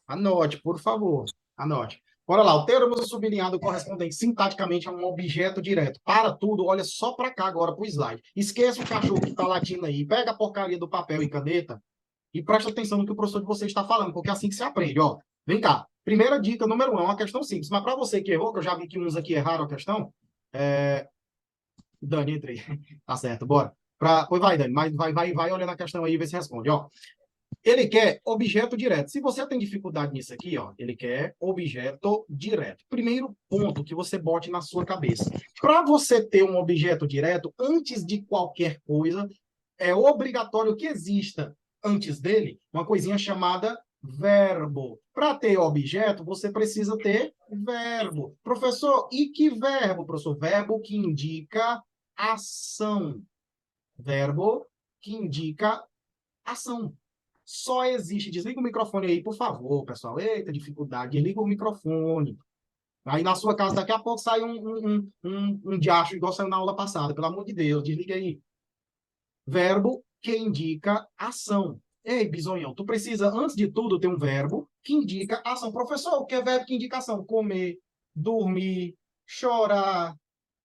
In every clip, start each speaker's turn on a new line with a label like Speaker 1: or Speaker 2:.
Speaker 1: Anote, por favor. Anote. Bora lá. O termo sublinhado correspondente sintaticamente a um objeto direto. Para tudo, olha só para cá agora para o slide. Esqueça o cachorro que está latindo aí. Pega a porcaria do papel e caneta e presta atenção no que o professor de vocês está falando, porque é assim que se aprende. Ó, vem cá. Primeira dica, número 1, é uma questão simples. Mas para você que errou, que eu já vi que uns aqui erraram a questão, Dani, entrei. Tá certo, bora. Pois vai, Dani, mas vai olhando a questão aí e vê se responde. Ó, ele quer objeto direto. Se você tem dificuldade nisso aqui, ó, ele quer objeto direto. Primeiro ponto que você bote na sua cabeça. Para você ter um objeto direto, antes de qualquer coisa, é obrigatório que exista, antes dele, uma coisinha chamada verbo. Para ter objeto, você precisa ter verbo. Professor, e que verbo, professor? Verbo que indica ação. Verbo que indica ação. Só existe. Desliga o microfone aí, por favor, pessoal. Eita, dificuldade. Desliga o microfone. Aí na sua casa, daqui a pouco sai um diacho, igual saiu na aula passada. Pelo amor de Deus, desliga aí. Verbo que indica ação. Ei, bisonhão, tu precisa, antes de tudo, ter um verbo que indica ação. Professor, o que é verbo que indica ação? Comer, dormir, chorar,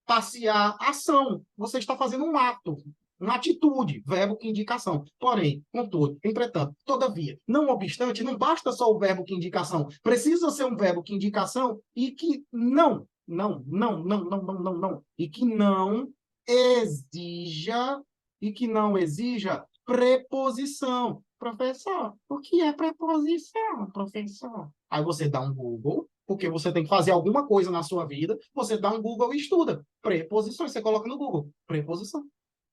Speaker 1: passear, ação. Você está fazendo um ato, uma atitude, verbo que indica ação. Porém, contudo, entretanto, todavia, não obstante, não basta só o verbo que indica ação. Precisa ser um verbo que indica ação e que não, e que não exija, preposição. Professor, o que é preposição, professor? Aí você dá um Google, porque você tem que fazer alguma coisa na sua vida, você dá um Google e estuda. Preposições, você coloca no Google, preposição.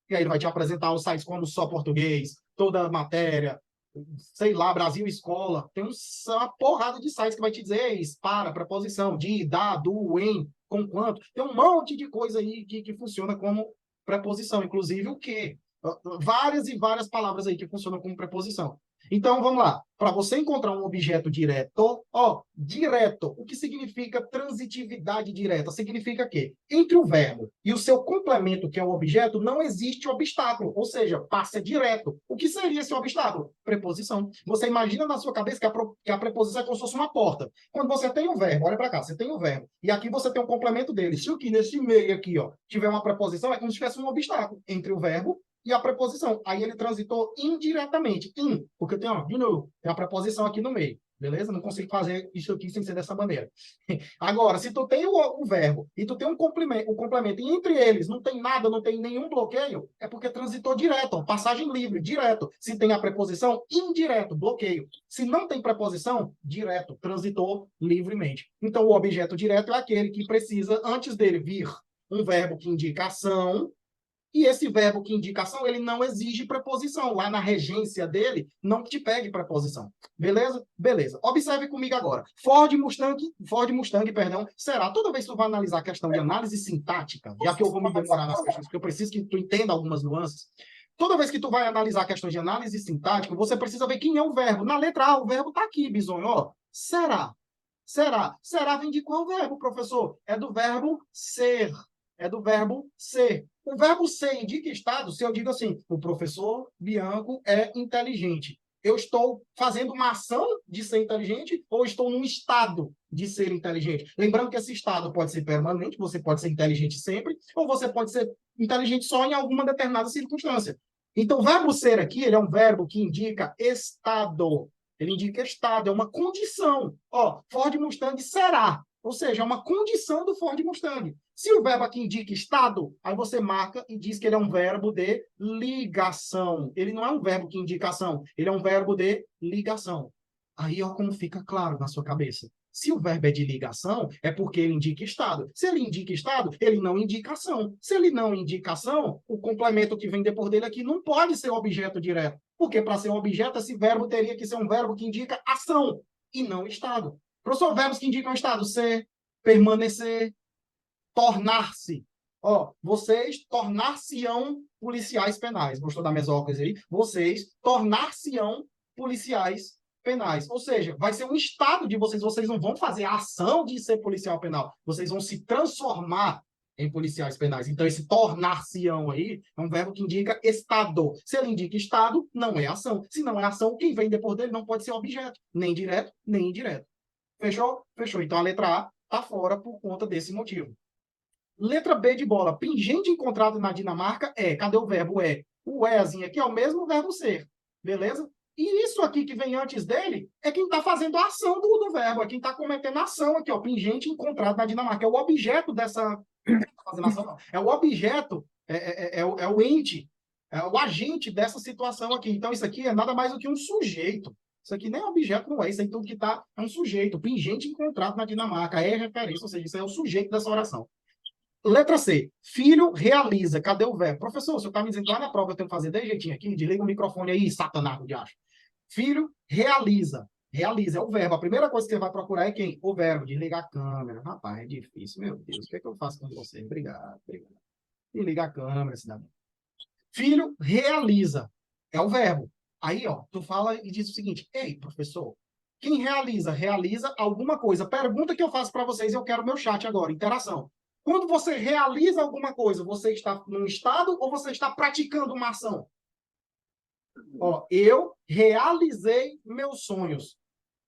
Speaker 1: E aí ele vai te apresentar os sites como Só Português, toda a matéria, sei lá, Brasil Escola. Tem uma porrada de sites que vai te dizer para, preposição, de, da, do, em, com quanto. Tem um monte de coisa aí que funciona como preposição, inclusive o que. Várias e várias palavras aí que funcionam como preposição. Então, vamos lá. Para você encontrar um objeto direto, ó, direto, o que significa transitividade direta? Significa que entre o verbo e o seu complemento, que é o objeto, não existe obstáculo, ou seja, passa direto. O que seria esse obstáculo? Preposição. Você imagina na sua cabeça que a preposição é como se fosse uma porta. Quando você tem um verbo, olha para cá, você tem um verbo, e aqui você tem um complemento dele. Se aqui nesse meio aqui, ó, tiver uma preposição, é como se tivesse um obstáculo entre o verbo e a preposição. Aí ele transitou indiretamente. Porque tem, ó, de novo, tem a preposição aqui no meio. Beleza? Não consigo fazer isso aqui sem ser dessa maneira. Agora, se tu tem o verbo e tu tem um complemento, e entre eles não tem nada, não tem nenhum bloqueio, é porque transitou direto, ó, passagem livre, direto. Se tem a preposição, indireto, bloqueio. Se não tem preposição, direto, transitou livremente. Então, o objeto direto é aquele que precisa, antes dele vir um verbo que indica ação, e esse verbo que indica ação, ele não exige preposição. Lá na regência dele, não te pede preposição. Beleza? Beleza. Observe comigo agora. Ford Mustang, perdão, será, toda vez que tu vai analisar a questão de análise sintática, já que eu vou me demorar nas questões, porque eu preciso que tu entenda algumas nuances, toda vez que tu vai analisar a questão de análise sintática, você precisa ver quem é o verbo. Na letra A, o verbo está aqui, bisonho. Ó, será. Será. Será vem de qual verbo, professor? É do verbo ser. É do verbo ser. O verbo ser indica estado se eu digo assim, o professor Bianco é inteligente. Eu estou fazendo uma ação de ser inteligente ou estou num estado de ser inteligente? Lembrando que esse estado pode ser permanente, você pode ser inteligente sempre, ou você pode ser inteligente só em alguma determinada circunstância. Então, o verbo ser aqui, ele é um verbo que indica estado. Ele indica estado, é uma condição. Ó, Ford Mustang será. Ou seja, é uma condição do Ford Mustang. Se o verbo aqui indica estado, aí você marca e diz que ele é um verbo de ligação. Ele não é um verbo que indica ação, ele é um verbo de ligação. Aí, ó, como fica claro na sua cabeça. Se o verbo é de ligação, é porque ele indica estado. Se ele indica estado, ele não indica ação. Se ele não indica ação, o complemento que vem depois dele aqui não pode ser objeto direto. Porque para ser um objeto, esse verbo teria que ser um verbo que indica ação e não estado. Professor, verbos que indicam estado: ser, permanecer, tornar-se. Ó, vocês tornar-se-ão policiais penais. Gostou da mesóclise aí? Vocês tornar-se-ão policiais penais. Ou seja, vai ser um estado de vocês. Vocês não vão fazer a ação de ser policial penal. Vocês vão se transformar em policiais penais. Então, esse tornar-se-ão aí é um verbo que indica estado. Se ele indica estado, não é ação. Se não é ação, quem vem depois dele não pode ser objeto, nem direto, nem indireto. Fechou? Fechou. Então, a letra A está fora por conta desse motivo. Letra B de bola. Pingente encontrado na Dinamarca é. Cadê o verbo é? O ézinho aqui é o mesmo verbo ser. Beleza? E isso aqui que vem antes dele é quem está fazendo a ação do verbo. É quem está cometendo a ação aqui, ó. Pingente encontrado na Dinamarca. É o objeto dessa. Fazendo ação, não. É o objeto, é o ente, é o agente dessa situação aqui. Então, isso aqui é nada mais do que um sujeito. Isso aqui nem é objeto, não é. Isso aí tudo que está é um sujeito. Pingente encontrado na Dinamarca. É referência, ou seja, isso é o sujeito dessa oração. Letra C. Filho realiza. Cadê o verbo? Professor, o senhor está me dizendo que lá na prova eu tenho que fazer desse jeitinho aqui? Desliga o microfone aí, satanás de acho. Filho realiza. Realiza é o verbo. A primeira coisa que você vai procurar é quem? O verbo. Desligar a câmera. Rapaz, é difícil. Meu Deus, o que é que eu faço com você? Obrigado, obrigado. Desliga a câmera, cidadão. Filho realiza. É o verbo. Aí, ó, tu fala e diz o seguinte: ei, professor, quem realiza? Realiza alguma coisa. Pergunta que eu faço para vocês, eu quero meu chat agora, interação. Quando você realiza alguma coisa, você está num estado ou você está praticando uma ação? Ó, eu realizei meus sonhos.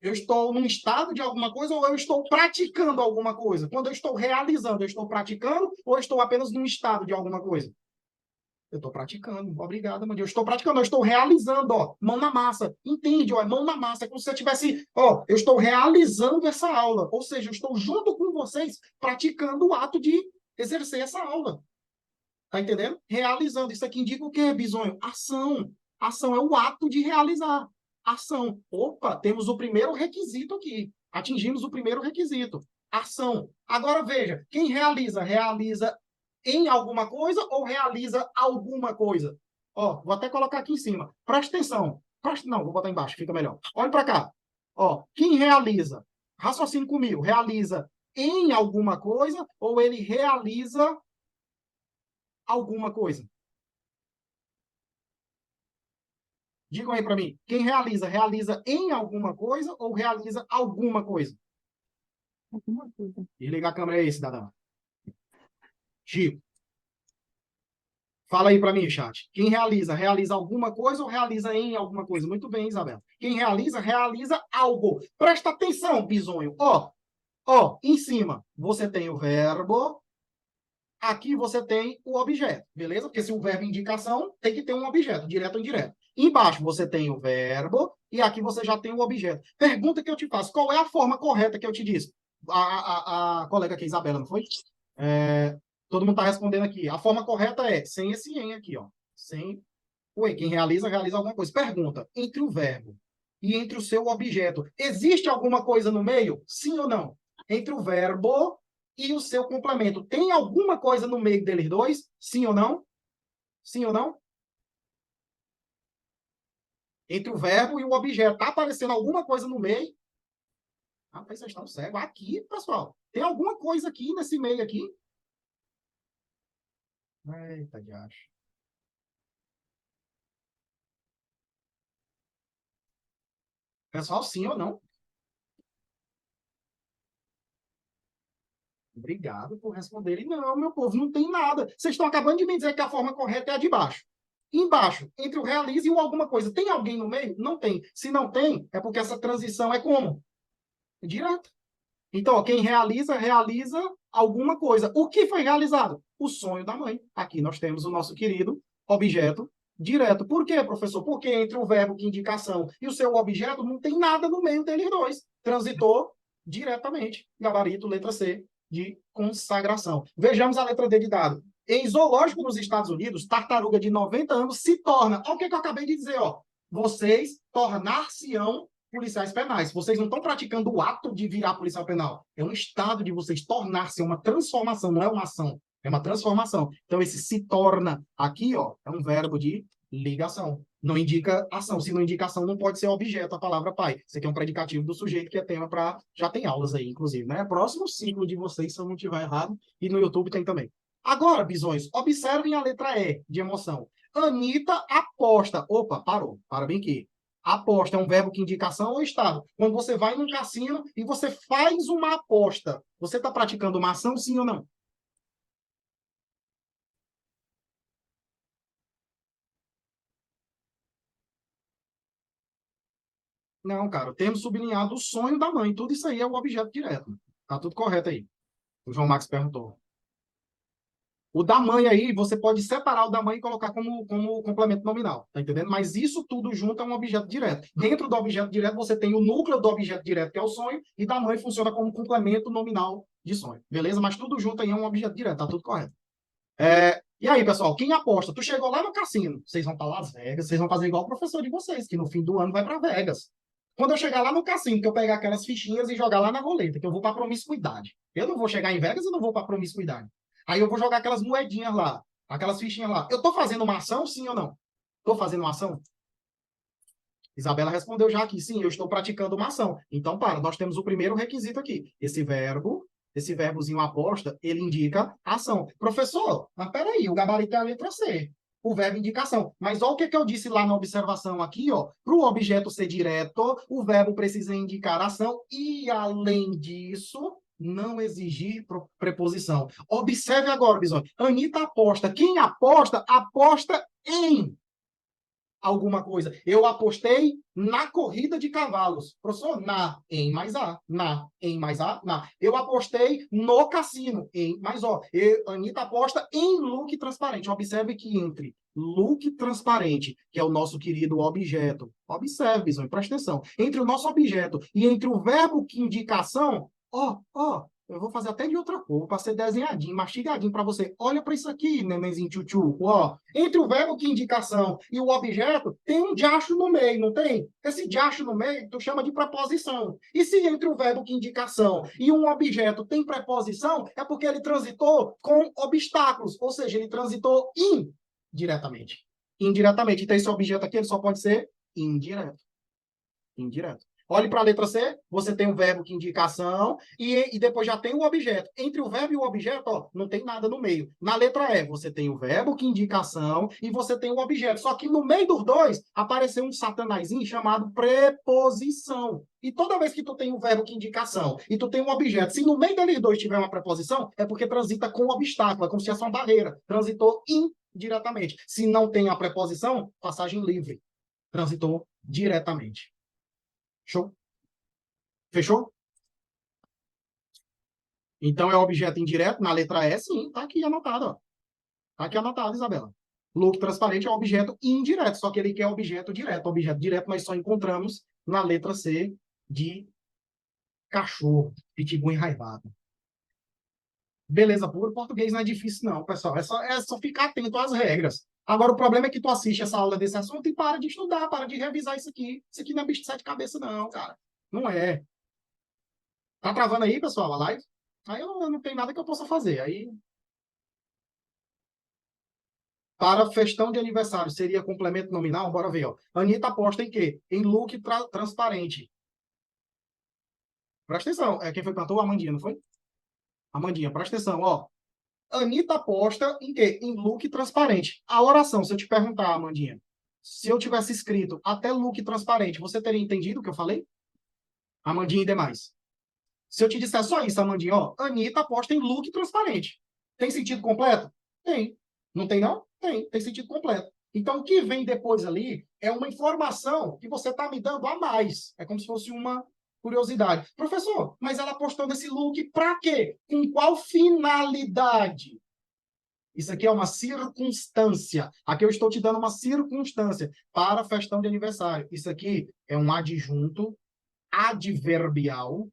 Speaker 1: Eu estou num estado de alguma coisa ou eu estou praticando alguma coisa? Quando eu estou realizando, eu estou praticando ou eu estou apenas num estado de alguma coisa? Eu estou praticando. Obrigado, Mandir. Eu estou praticando, eu estou realizando, ó, mão na massa. Entende, ó, mão na massa. É como se você tivesse, ó, eu estou realizando essa aula. Ou seja, eu estou junto com vocês praticando o ato de exercer essa aula. Tá entendendo? Realizando. Isso aqui indica o quê, Bisonho? Ação. Ação é o ato de realizar. Ação. Opa, temos o primeiro requisito aqui. Atingimos o primeiro requisito. Ação. Agora veja, quem realiza? Realiza em alguma coisa ou realiza alguma coisa? Ó, vou até colocar aqui em cima. Presta atenção. Não, vou botar embaixo, fica melhor. Olha para cá. Ó, quem realiza? Raciocínio comigo. Realiza em alguma coisa ou ele realiza alguma coisa? Digam aí para mim. Quem realiza? Realiza em alguma coisa ou realiza alguma coisa?
Speaker 2: Alguma coisa.
Speaker 1: Desliga a câmera aí, cidadão. Chico. Fala aí para mim, chat. Quem realiza? Realiza alguma coisa ou realiza em alguma coisa? Muito bem, Isabel. Quem realiza? Realiza algo. Presta atenção, bisonho. Ó, em cima você tem o verbo. Aqui você tem o objeto, beleza? Porque se o verbo indicação, tem que ter um objeto, direto ou indireto. Embaixo você tem o verbo e aqui você já tem o objeto. Pergunta que eu te faço, qual é a forma correta que eu te disse? A colega aqui, Isabela, não foi? Todo mundo está respondendo aqui. A forma correta é sem esse em aqui, ó. Sem. Ué, quem realiza, realiza alguma coisa. Pergunta, entre o verbo e entre o seu objeto, existe alguma coisa no meio? Sim ou não? Entre o verbo e o seu complemento. Tem alguma coisa no meio deles dois? Sim ou não? Sim ou não? Entre o verbo e o objeto. Está aparecendo alguma coisa no meio? Rapaz, vocês estão cegos. Aqui, pessoal. Tem alguma coisa aqui nesse meio aqui? Eita, de acho. Pessoal, sim ou não? Obrigado por responderem. Não, meu povo, não tem nada. Vocês estão acabando de me dizer que a forma correta é a de baixo. Embaixo, entre o realize e o alguma coisa. Tem alguém no meio? Não tem. Se não tem, é porque essa transição é como? Direta. Então, ó, quem realiza, realiza alguma coisa. O que foi realizado? O sonho da mãe. Aqui nós temos o nosso querido objeto direto. Por quê, professor? Porque entre o verbo que indicação e o seu objeto não tem nada no meio deles dois. Transitou diretamente. Gabarito, letra C, de consagração. Vejamos a letra D de dado. Em zoológico nos Estados Unidos, tartaruga de 90 anos se torna. Olha o que eu acabei de dizer, ó. Vocês tornar-se-ão policiais penais. Vocês não estão praticando o ato de virar policial penal. É um estado de vocês tornar-se, é uma transformação, não é uma ação. É uma transformação. Então, esse se torna aqui, ó, é um verbo de ligação. Não indica ação. Se não indica ação, não pode ser objeto a palavra pai. Isso aqui é um predicativo do sujeito que é tema para... Já tem aulas aí, inclusive, né? Próximo ciclo de vocês, se eu não estiver errado. E no YouTube tem também. Agora, bisões, observem a letra E de emoção. Anitta aposta. Opa, parou. Para bem aqui. Aposta é um verbo que indica ação ou estado. Quando você vai num cassino e você faz uma aposta, você está praticando uma ação, sim ou não? Não, cara, temos sublinhado o sonho da mãe. Tudo isso aí é o objeto direto. Tá tudo correto aí. O João Max perguntou. O da mãe aí, você pode separar o da mãe e colocar como complemento nominal, tá entendendo? Mas isso tudo junto é um objeto direto. Dentro do objeto direto, você tem o núcleo do objeto direto, que é o sonho, e da mãe funciona como complemento nominal de sonho, beleza? Mas tudo junto aí é um objeto direto, tá tudo correto. E aí, pessoal, quem aposta? Tu chegou lá no cassino, vocês vão para Las Vegas, vocês vão fazer igual o professor de vocês, que no fim do ano vai para Vegas. Quando eu chegar lá no cassino, que eu pegar aquelas fichinhas e jogar lá na roleta, que eu vou para promiscuidade. Eu não vou chegar em Vegas e não vou para promiscuidade. Aí eu vou jogar aquelas moedinhas lá, aquelas fichinhas lá. Eu tô fazendo uma ação, sim ou não? Tô fazendo uma ação? Isabela respondeu já aqui, sim, eu estou praticando uma ação. Então, nós temos o primeiro requisito aqui. Esse verbozinho aposta, ele indica ação. Professor, mas peraí, o gabarito é a letra C. O verbo indicação. Mas olha o que eu disse lá na observação aqui, ó. Para o objeto ser direto, o verbo precisa indicar ação e, além disso, não exigir preposição. Observe agora, Bisonho. Anitta aposta. Quem aposta, aposta em alguma coisa. Eu apostei na corrida de cavalos. Professor, em mais A, em mais A, na. Eu apostei no cassino, em mais O. Anitta aposta em look transparente. Observe que entre look transparente, que é o nosso querido objeto. Observe, Bisonho, presta atenção. Entre o nosso objeto e entre o verbo que indicação, eu vou fazer até de outra cor, para ser desenhadinho, mastigadinho para você. Olha para isso aqui, nenenzinho tchutchu. Ó, entre o verbo que indicação e o objeto, tem um diacho no meio, não tem? Esse diacho no meio, tu chama de preposição. E se entre o verbo que indicação e um objeto tem preposição, é porque ele transitou com obstáculos, ou seja, ele transitou indiretamente. Indiretamente. Então, esse objeto aqui ele só pode ser indireto. Indireto. Olhe para a letra C, você tem o verbo que indica ação e depois já tem o objeto. Entre o verbo e o objeto, ó, não tem nada no meio. Na letra E, você tem o verbo que indica ação e você tem o objeto. Só que no meio dos dois, apareceu um satanazinho chamado preposição. E toda vez que tu tem o verbo que indica ação e tu tem um objeto, se no meio deles dois tiver uma preposição, é porque transita com obstáculo, é como se fosse uma barreira. Transitou indiretamente. Se não tem a preposição, passagem livre. Transitou diretamente. Show? Fechou? Então é objeto indireto na letra E, sim, tá aqui anotado, ó. Tá aqui anotado, Isabela. Look transparente é objeto indireto, só que ele quer objeto direto. Objeto direto nós só encontramos na letra C de cachorro, pitbull enraivado. Beleza pura, português não é difícil não, pessoal. É só ficar atento às regras. Agora, o problema é que tu assiste essa aula desse assunto e para de estudar, para de revisar isso aqui. Isso aqui não é bicho de sete cabeças, não, cara. Não é. Tá travando aí, pessoal, a live? Aí eu não tenho nada que eu possa fazer. Aí, para festão de aniversário, seria complemento nominal? Bora ver, ó. Anitta aposta em quê? Em look transparente. Presta atenção. Quem foi que cantou? A Amandinha, não foi? Amandinha, presta atenção, ó. Anitta aposta em quê? Em look transparente. A oração, se eu te perguntar, Amandinha, se eu tivesse escrito até look transparente, você teria entendido o que eu falei? Amandinha e demais. Se eu te disser só isso, Amandinha, ó, Anitta aposta em look transparente. Tem sentido completo? Tem. Não tem, não? Tem sentido completo. Então, o que vem depois ali é uma informação que você está me dando a mais. É como se fosse uma curiosidade. Professor, mas ela apostou nesse look para quê? Com qual finalidade? Isso aqui é uma circunstância. Aqui eu estou te dando uma circunstância para a festão de aniversário. Isso aqui é um adjunto adverbial.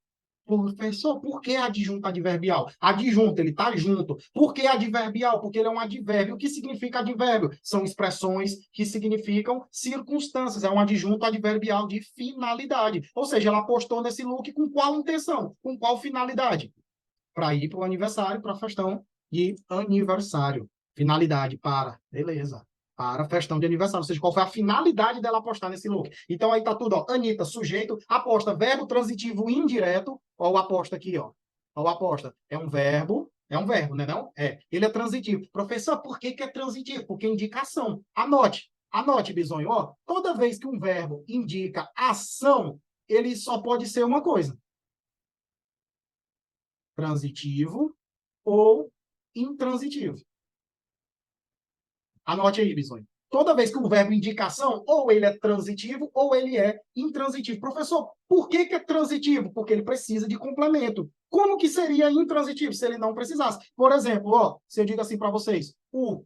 Speaker 1: Professor, por que adjunto adverbial? Adjunto, ele está junto. Por que adverbial? Porque ele é um advérbio. O que significa advérbio? São expressões que significam circunstâncias. É um adjunto adverbial de finalidade. Ou seja, ela apostou nesse look com qual intenção? Com qual finalidade? Para ir para o aniversário, para a festão de aniversário. Finalidade, beleza. Para a festão de aniversário. Ou seja, qual foi a finalidade dela apostar nesse look. Então, aí tá tudo, ó. Anitta, sujeito, aposta, verbo transitivo indireto. Ó, o aposta aqui, ó. Ó, o aposta. É um verbo, né, não? Ele é transitivo. Professor, por que é transitivo? Porque indica ação. Anote, Bisonho, ó. Toda vez que um verbo indica ação, ele só pode ser uma coisa. Transitivo ou intransitivo. Anote aí, Bisonho. Toda vez que o verbo indicação, ou ele é transitivo, ou ele é intransitivo. Professor, por que é transitivo? Porque ele precisa de complemento. Como que seria intransitivo se ele não precisasse? Por exemplo, ó, se eu digo assim para vocês, o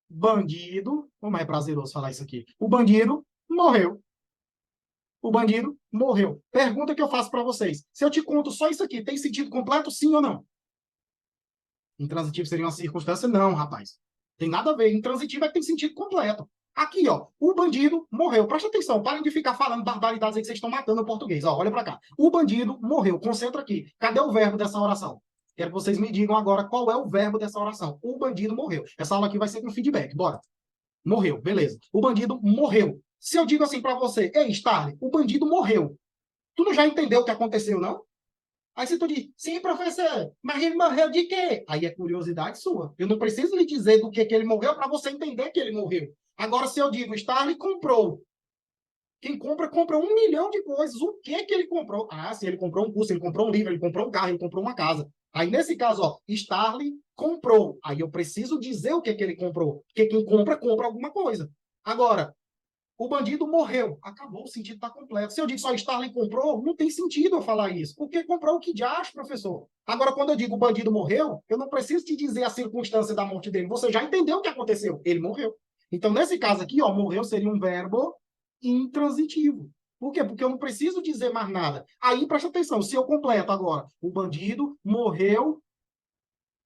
Speaker 1: bandido, como é prazeroso falar isso aqui, o bandido morreu. O bandido morreu. Pergunta que eu faço para vocês. Se eu te conto só isso aqui, tem sentido completo, sim ou não? Intransitivo seria uma circunstância? Não, rapaz. Tem nada a ver. Intransitivo é que tem sentido completo. Aqui, ó, o bandido morreu. Presta atenção, parem de ficar falando barbaridades aí que vocês estão matando o português. Ó, olha para cá. O bandido morreu. Concentra aqui. Cadê o verbo dessa oração? Quero que vocês me digam agora qual é o verbo dessa oração. O bandido morreu. Essa aula aqui vai ser com feedback. Bora. Morreu, beleza. O bandido morreu. Se eu digo assim para você, ei, Starley, o bandido morreu. Tu não já entendeu o que aconteceu, não? Aí você tu diz, sim, professor, mas ele morreu de quê? Aí é curiosidade sua. Eu não preciso lhe dizer do que ele morreu para você entender que ele morreu. Agora, se eu digo, Starley comprou. Quem compra, compra 1 milhão de coisas. O que ele comprou? Ah, sim, ele comprou um curso, ele comprou um livro, ele comprou um carro, ele comprou uma casa. Aí, nesse caso, ó, Starley comprou. Aí eu preciso dizer o que ele comprou. Porque quem compra, compra alguma coisa. Agora, o bandido morreu. Acabou, o sentido está completo. Se eu digo só Starling comprou, não tem sentido eu falar isso. Porque comprou o que de acho, professor. Agora, quando eu digo o bandido morreu, eu não preciso te dizer a circunstância da morte dele. Você já entendeu o que aconteceu. Ele morreu. Então, nesse caso aqui, ó, morreu seria um verbo intransitivo. Por quê? Porque eu não preciso dizer mais nada. Aí, presta atenção, se eu completo agora, o bandido morreu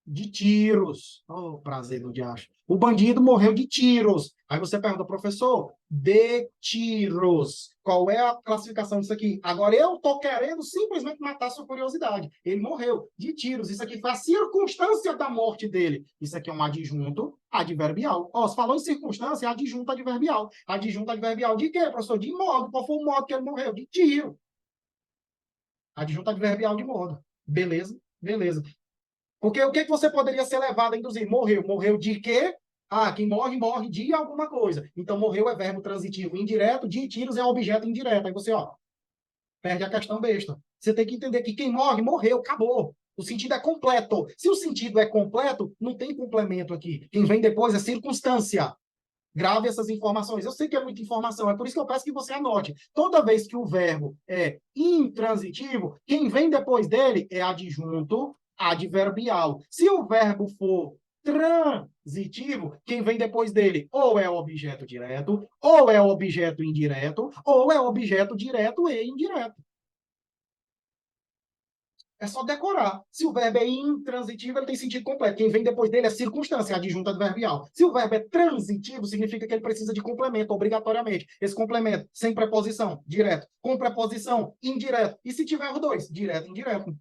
Speaker 1: de tiros. Oh, prazer do diacho. O bandido morreu de tiros. Aí você pergunta, professor, de tiros. Qual é a classificação disso aqui? Agora eu tô querendo simplesmente matar sua curiosidade. Ele morreu de tiros. Isso aqui foi a circunstância da morte dele. Isso aqui é um adjunto adverbial. Ó, se falou em circunstância, é adjunto adverbial. Adjunto adverbial de quê, professor? De modo. Qual foi o modo que ele morreu? De tiro. Adjunto adverbial de modo. Beleza? Beleza. Porque o que você poderia ser levado a induzir? Morreu. Morreu de quê? Ah, quem morre, morre de alguma coisa. Então, morreu é verbo transitivo indireto, de tiros é objeto indireto. Aí você, ó, perde a questão besta. Você tem que entender que quem morre, morreu, acabou. O sentido é completo. Se o sentido é completo, não tem complemento aqui. Quem vem depois é circunstância. Grave essas informações. Eu sei que é muita informação, é por isso que eu peço que você anote. Toda vez que o verbo é intransitivo, quem vem depois dele é adjunto adverbial. Se o verbo for transitivo, quem vem depois dele ou é objeto direto, ou é objeto indireto, ou é objeto direto e indireto. É só decorar. Se o verbo é intransitivo, ele tem sentido completo. Quem vem depois dele é circunstância, adjunto adverbial. Se o verbo é transitivo, significa que ele precisa de complemento, obrigatoriamente. Esse complemento, sem preposição, direto. Com preposição, indireto. E se tiver os dois, direto e indireto.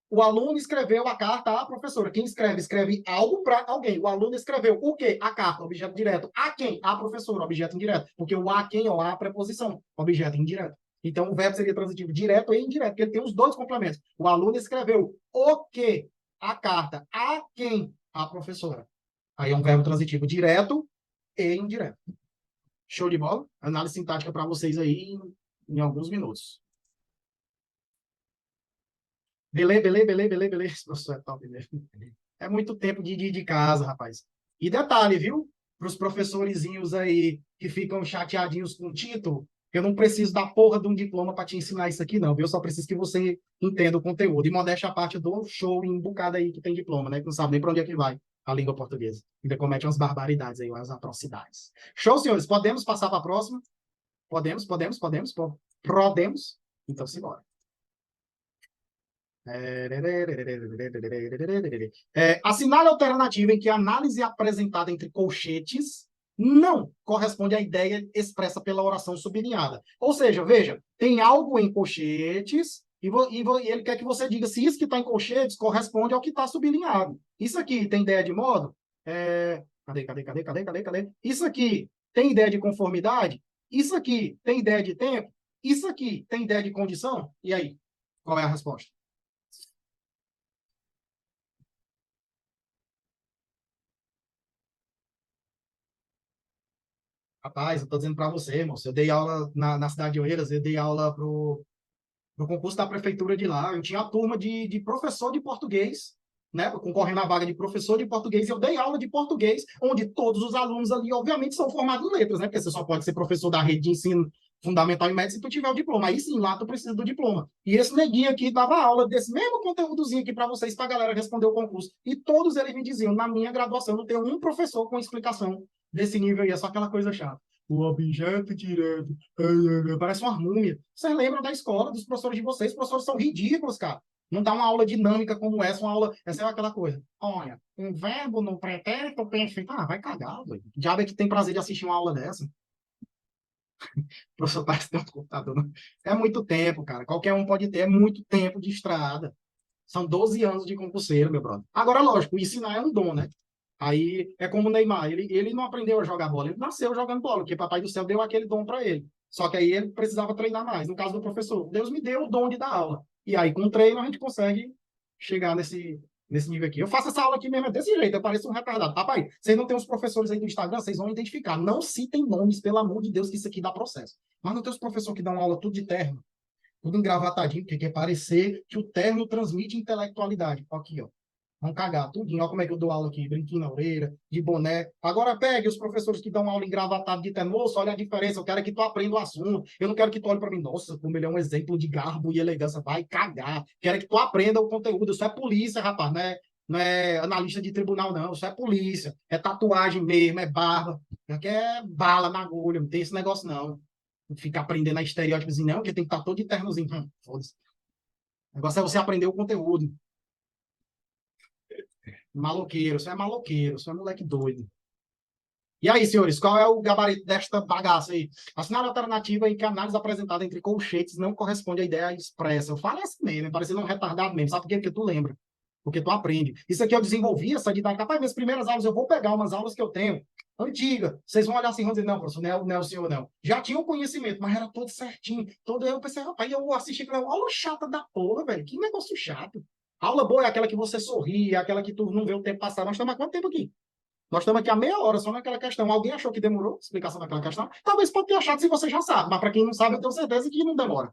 Speaker 1: O aluno escreveu a carta à professora. Quem escreve, escreve algo para alguém. O aluno escreveu o quê? A carta, objeto direto. A quem? A professora, objeto indireto. Porque o a quem ou a preposição, objeto indireto. Então, o verbo seria transitivo direto e indireto, porque ele tem os dois complementos. O aluno escreveu o quê? A carta. A quem? A professora. Aí é um verbo transitivo direto e indireto. Show de bola? Análise sintática para vocês aí em alguns minutos. Beleza. Professor, é top mesmo. É muito tempo de casa, rapaz. E detalhe, viu? Para os professorzinhos aí que ficam chateadinhos com o título, eu não preciso da porra de um diploma para te ensinar isso aqui, não, viu? Eu só preciso que você entenda o conteúdo. E modéstia à parte, do show em um bocado aí que tem diploma, né? Que não sabe nem para onde é que vai a língua portuguesa. Ainda comete umas barbaridades aí, umas atrocidades. Show, senhores? Podemos passar para a próxima? Podemos? Então, simbora. Assinale a alternativa em que a análise apresentada entre colchetes não corresponde à ideia expressa pela oração sublinhada. Ou seja, veja, tem algo em colchetes e ele quer que você diga se isso que está em colchetes corresponde ao que está sublinhado. Isso aqui tem ideia de modo? Cadê? Isso aqui tem ideia de conformidade? Isso aqui tem ideia de tempo? Isso aqui tem ideia de condição? E aí, qual é a resposta? Rapaz, eu tô dizendo para você, moço. Eu dei aula na cidade de Oeiras, eu dei aula pro concurso da prefeitura de lá. Eu tinha a turma de professor de português. né, concorrendo à vaga de professor de português, eu dei aula de português, onde todos os alunos ali, obviamente, são formados em letras, né, porque você só pode ser professor da rede de ensino fundamental e médio se tu tiver o diploma. Aí sim, lá tu precisa do diploma. E esse neguinho aqui dava aula desse mesmo conteúdozinho aqui para vocês, para a galera responder o concurso. E todos eles me diziam, na minha graduação, não tem um professor com explicação desse nível aí, é só aquela coisa chata. O objeto direto, parece uma múmia. Vocês lembram da escola, dos professores de vocês? Os professores são ridículos, cara. Não dá uma aula dinâmica como essa, uma aula. Essa é aquela coisa. Olha, um verbo no pretérito perfeito. Ah, vai cagar, velho. O diabo é que tem prazer de assistir uma aula dessa. O professor parece ter um computador. Não. É muito tempo, cara. Qualquer um pode ter. É muito tempo de estrada. São 12 anos de concurseiro, meu brother. Agora, lógico, ensinar é um dom, né? Aí é como o Neymar. Ele não aprendeu a jogar bola. Ele nasceu jogando bola, porque Papai do Céu deu aquele dom para ele. Só que aí ele precisava treinar mais. No caso do professor, Deus me deu o dom de dar aula. E aí, com o treino, a gente consegue chegar nesse nível aqui. Eu faço essa aula aqui mesmo, é desse jeito, eu pareço um retardado. Rapaz, vocês não têm os professores aí do Instagram, vocês vão identificar. Não citem nomes, pelo amor de Deus, que isso aqui dá processo. Mas não tem os professores que dão aula tudo de terno, tudo engravatadinho, porque quer parecer que o terno transmite intelectualidade. Aqui, ó. Vão cagar tudinho. Olha como é que eu dou aula aqui, brinquinho na orelha, de boné. Agora pegue os professores que dão aula engravatado de terno. Moço, olha a diferença. Eu quero que tu aprenda o assunto. Eu não quero que tu olhe para mim. Nossa, como ele é um exemplo de garbo e elegância. Vai cagar. Quero que tu aprenda o conteúdo. Isso é polícia, rapaz, né? Não é analista de tribunal, não. Isso é polícia. É tatuagem mesmo, é barba. Aqui é bala na agulha. Não tem esse negócio, não. Não fica aprendendo a estereótipos, não, porque tem que estar todo de ternozinho. Foda-se. O negócio é você aprender o conteúdo. Maloqueiro, você é moleque doido. E aí, senhores, qual é o gabarito desta bagaça aí? Assinale a alternativa em que a análise apresentada entre colchetes não corresponde à ideia expressa. Eu falo assim mesmo, parecendo um retardado mesmo. Sabe por quê? Porque tu lembra. Porque tu aprende. Isso aqui eu desenvolvi, essa didática. Rapaz, minhas primeiras aulas, eu vou pegar umas aulas que eu tenho, antiga. Vocês vão olhar assim e vão dizer, não, professor, não é o senhor, não. Já tinha o conhecimento, mas era todo certinho. Todo eu pensei, rapaz, eu assisti aquela aula chata da porra, velho. Que negócio chato. Aula boa é aquela que você sorri, é aquela que tu não vê o tempo passar. Nós estamos há quanto tempo aqui? Nós estamos aqui há meia hora só naquela questão. Alguém achou que demorou a explicação daquela questão? Talvez pode ter achado se você já sabe, mas para quem não sabe, eu tenho certeza que não demora.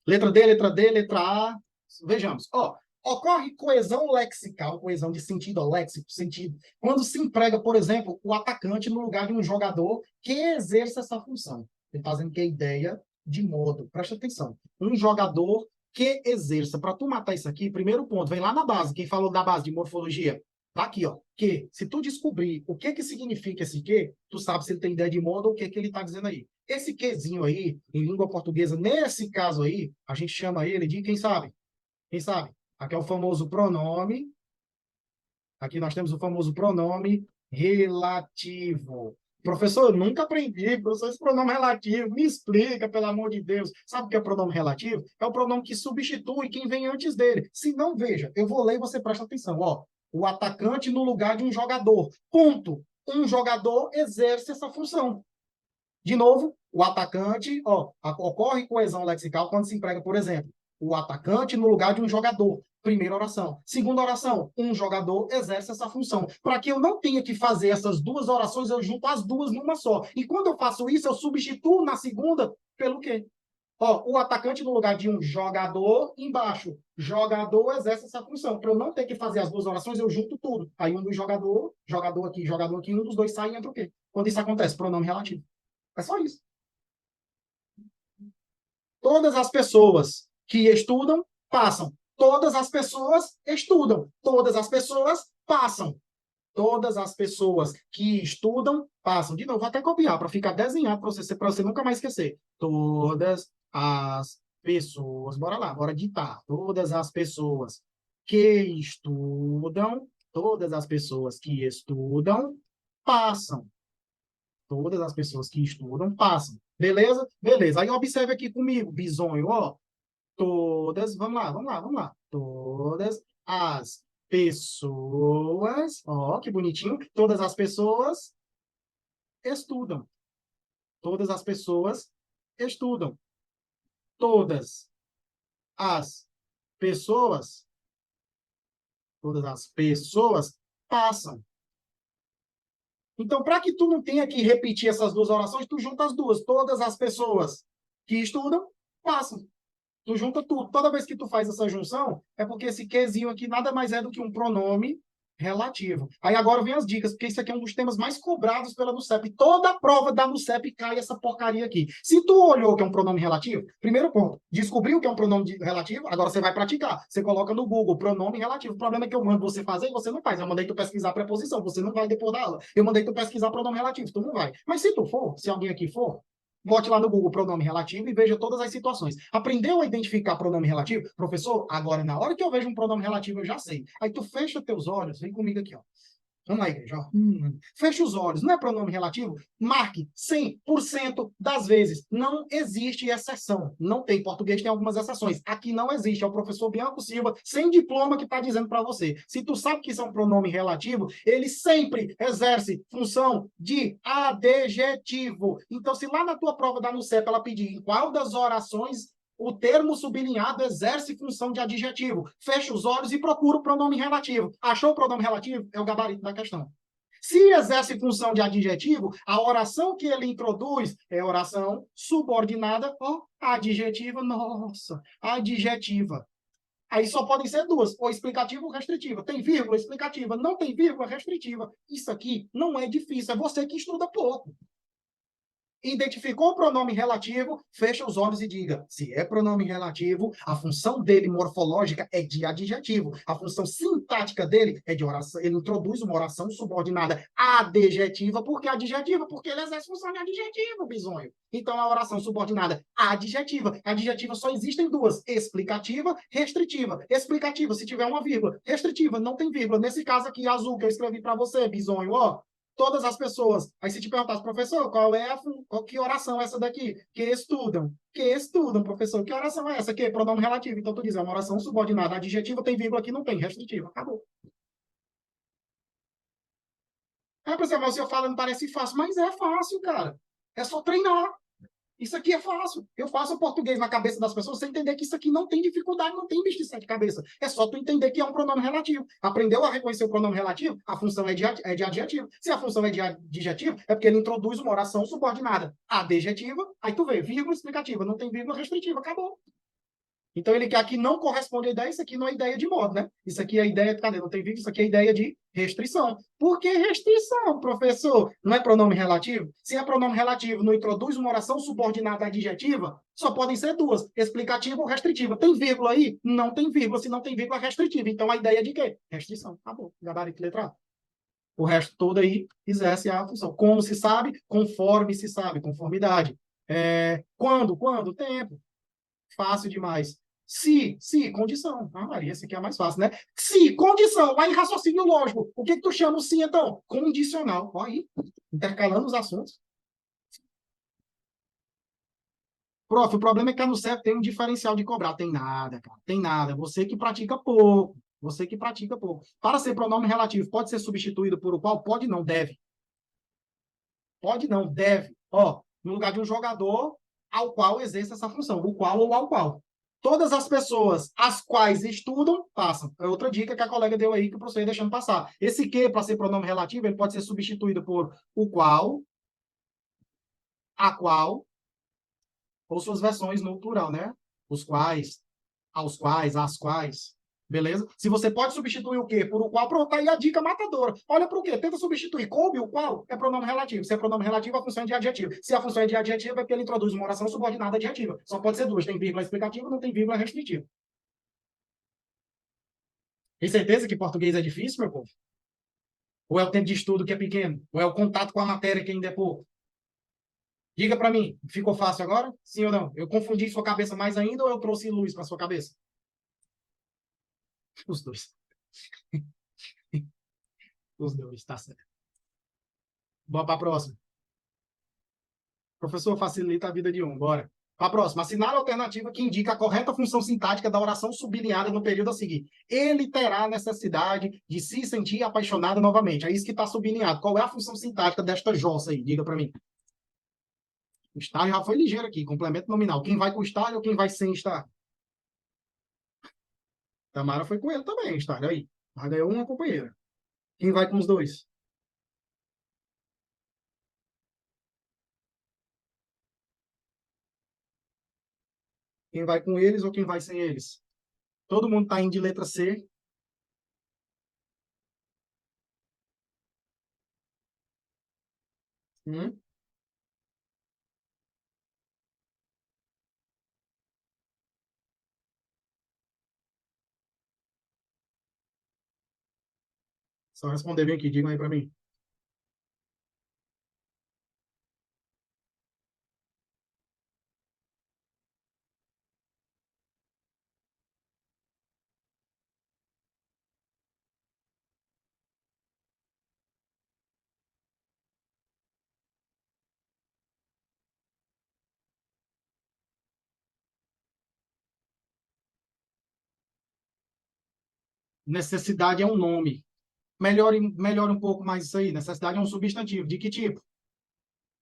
Speaker 1: Letra D, letra D, letra A. Vejamos. Ó, ocorre coesão lexical, coesão de sentido léxico, sentido, quando se emprega, por exemplo, o atacante no lugar de um jogador que exerce essa função. Ele está dizendo que é ideia de modo. Presta atenção. Um jogador que exerça. Para tu matar isso aqui, primeiro ponto, vem lá na base. Quem falou da base de morfologia? Tá aqui, ó. Que, se tu descobrir o que significa esse que, tu sabe se ele tem ideia de modo ou o que ele está dizendo aí. Esse quezinho aí, em língua portuguesa, nesse caso aí, a gente chama ele de, quem sabe? Quem sabe? Aqui é o famoso pronome. Aqui nós temos o famoso pronome relativo. Professor, eu nunca aprendi, professor, esse pronome relativo. Me explica, pelo amor de Deus. Sabe o que é pronome relativo? É o pronome que substitui quem vem antes dele. Se não, veja, eu vou ler e você presta atenção. Ó, o atacante no lugar de um jogador. Ponto. Um jogador exerce essa função. De novo, o atacante, ó, ocorre coesão lexical quando se emprega, por exemplo, o atacante no lugar de um jogador. Primeira oração. Segunda oração, um jogador exerce essa função. Para que eu não tenha que fazer essas duas orações, eu junto as duas numa só. E quando eu faço isso, eu substituo na segunda pelo quê? Ó, o atacante no lugar de um jogador, embaixo. Jogador exerce essa função. Para eu não ter que fazer as duas orações, eu junto tudo. Aí um dos jogador aqui, um dos dois sai e entra o quê? Quando isso acontece, pronome relativo. É só isso. Todas as pessoas que estudam, passam. Todas as pessoas estudam. Todas as pessoas passam. Todas as pessoas que estudam, passam. De novo, vou até copiar para ficar desenhado para você nunca mais esquecer. Todas as pessoas. Bora lá, bora ditar. Todas as pessoas que estudam, todas as pessoas que estudam, passam. Todas as pessoas que estudam passam. Beleza? Beleza. Aí observe aqui comigo, bisonho, ó. Todas, vamos lá. Todas as pessoas, ó, que bonitinho. Todas as pessoas estudam. Todas as pessoas estudam. Todas as pessoas, todas as pessoas passam. Então, para que tu não tenha que repetir essas duas orações, tu junta as duas. Todas as pessoas que estudam, passam. Tu junta tudo. Toda vez que tu faz essa junção, é porque esse quezinho aqui nada mais é do que um pronome relativo. Aí agora vem as dicas, porque isso aqui é um dos temas mais cobrados pela NUCEP. Toda prova da NUCEP cai essa porcaria aqui. Se tu olhou que é um pronome relativo, primeiro ponto, descobriu que é um pronome relativo, agora você vai praticar. Você coloca no Google, pronome relativo. O problema é que eu mando você fazer e você não faz. Eu mandei tu pesquisar preposição, você não vai depois da aula. Eu mandei tu pesquisar pronome relativo, tu não vai. Mas se tu for, se alguém aqui for, bote lá no Google pronome relativo e veja todas as situações. Aprendeu a identificar pronome relativo? Professor, agora na hora que eu vejo um pronome relativo eu já sei. Aí tu fecha teus olhos, vem comigo aqui, ó. Vamos lá, igreja. Ó. Fecha os olhos. Não é pronome relativo? Marque 100% das vezes. Não existe exceção. Não tem. Português tem algumas exceções. Aqui não existe. É o professor Bianco Silva, sem diploma, que está dizendo para você. Se tu sabe que isso é um pronome relativo, ele sempre exerce função de adjetivo. Então, se lá na tua prova da NUCEP ela pedir em qual das orações o termo sublinhado exerce função de adjetivo. Fecha os olhos e procura o pronome relativo. Achou o pronome relativo? É o gabarito da questão. Se exerce função de adjetivo, a oração que ele introduz é oração subordinada ou adjetiva. Nossa, adjetiva. Aí só podem ser duas, ou explicativa ou restritiva. Tem vírgula, explicativa. Não tem vírgula, restritiva. Isso aqui não é difícil, é você que estuda pouco. Identificou o pronome relativo, fecha os olhos e diga: se é pronome relativo, a função dele morfológica é de adjetivo. A função sintática dele é de oração. Ele introduz uma oração subordinada adjetiva. Por que adjetiva? Porque ele exerce função de adjetivo, bisonho. Então, a oração subordinada adjetiva. Adjetiva só existem duas: explicativa, restritiva. Explicativa, se tiver uma vírgula. Restritiva, não tem vírgula. Nesse caso aqui, azul, que eu escrevi para você, bisonho, ó. Todas as pessoas. Aí se te perguntasse, professor, que oração é essa daqui? Que estudam, professor. Que oração é essa? Que pronome relativo. Então tu diz, é uma oração subordinada. Adjetiva tem vírgula aqui, não tem. Restritiva. Acabou. É, professor, mas o senhor falando parece fácil. Mas é fácil, cara. É só treinar. Isso aqui é fácil. Eu faço o português na cabeça das pessoas sem entender que isso aqui não tem dificuldade, não tem bicho de sete cabeças. É só tu entender que é um pronome relativo. Aprendeu a reconhecer o pronome relativo? A função é de adjetivo. Se a função é de adjetivo, é porque ele introduz uma oração subordinada adjetiva, aí tu vê, vírgula explicativa, não tem vírgula restritiva, acabou. Então, ele quer que não corresponde à ideia, isso aqui não é ideia de modo, né? Isso aqui é a ideia, cadê? Não tem vírgula, isso aqui é a ideia de restrição. Por que restrição, professor? Não é pronome relativo? Se é pronome relativo, não introduz uma oração subordinada adjetiva, só podem ser duas, explicativa ou restritiva. Tem vírgula aí? Não tem vírgula. Se não tem vírgula, é restritiva. Então, a ideia é de quê? Restrição. Acabou. Gabarito letra A. O resto todo aí exerce a função. Como se sabe? Conforme se sabe. Conformidade. Quando? Quando? Tempo. Fácil demais. Se, condição. Ah, Maria, esse aqui é mais fácil, né? Se, condição, lá em raciocínio lógico. O que tu chama o se, então? Condicional. Olha aí, intercalando os assuntos. Prof, o problema é que a NUCEP tem um diferencial de cobrar. Tem nada, cara. Tem nada. Você que pratica pouco. Você que pratica pouco. Para ser pronome relativo, pode ser substituído por o qual? Pode não, deve. Pode não, deve. Ó, no lugar de um jogador ao qual exerce essa função. O qual ou ao qual. Todas as pessoas as quais estudam, passam. É outra dica que a colega deu aí que o professor ia deixando passar. Esse que, para ser pronome relativo, ele pode ser substituído por o qual, a qual, ou suas versões no plural, né? Os quais, aos quais, às quais. Beleza? Se você pode substituir o quê por o qual, pronto, tá aí a dica matadora. Olha para o quê? Tenta substituir coube o qual é pronome relativo. Se é pronome relativo, a função é de adjetivo. Se a função é de adjetivo, é porque ele introduz uma oração subordinada adjetiva. Só pode ser duas. Tem vírgula explicativa, não tem vírgula restritiva. Tem certeza que português é difícil, meu povo? Ou é o tempo de estudo que é pequeno? Ou é o contato com a matéria que ainda é pouco? Diga para mim, ficou fácil agora? Sim ou não? Eu confundi sua cabeça mais ainda ou eu trouxe luz para sua cabeça? Os dois. Os dois, tá certo. Bora para a próxima. Professor, facilita a vida de um. Bora. Para a próxima. Assinale a alternativa que indica a correta função sintática da oração sublinhada no período a seguir. Ele terá necessidade de se sentir apaixonado novamente. É isso que está sublinhado. Qual é a função sintática desta jossa aí? Diga para mim. O estágio já foi ligeiro aqui. Complemento nominal. Quem vai com estágio ou quem vai sem estágio? Tamara foi com ele também, estágio aí. Já ganhou uma companheira. Quem vai com os dois? Quem vai com eles ou quem vai sem eles? Todo mundo está indo de letra C. Hum? Só responder bem aqui, digam aí para mim. Necessidade é um nome. Melhore um pouco mais isso aí. Necessidade é um substantivo. De que tipo?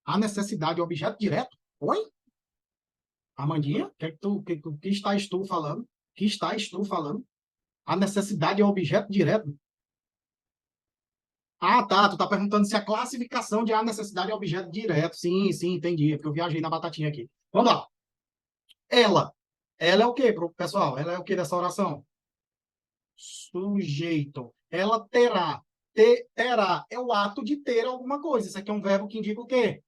Speaker 1: A necessidade é objeto direto? Oi? Amandinha? Que estás tu falando? Que estás tu falando? A necessidade é objeto direto? Ah, tá. Tu tá perguntando se a classificação de a necessidade é objeto direto. Sim, sim, entendi. É porque eu viajei na batatinha aqui. Vamos lá. Ela. Ela é o quê, pessoal? Ela é o quê dessa oração? Sujeito. Ela terá. Terá é o ato de ter alguma coisa. Isso aqui é um verbo que indica o quê?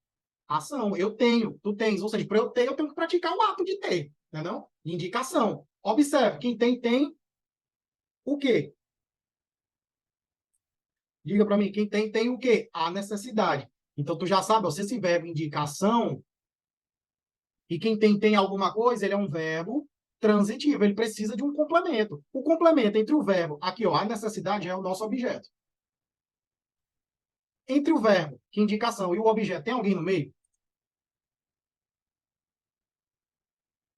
Speaker 1: Ação. Eu tenho, tu tens. Ou seja, para eu ter, eu tenho que praticar o ato de ter. Entendeu? Indicação. Observe, quem tem, tem o quê? Diga para mim, quem tem, tem o quê? A necessidade. Então, tu já sabe, se esse verbo indicação, e quem tem, tem alguma coisa, ele é um verbo transitivo, ele precisa de um complemento. O complemento entre o verbo, aqui, ó, a necessidade é o nosso objeto. Entre o verbo, que indicação, e o objeto, tem alguém no meio?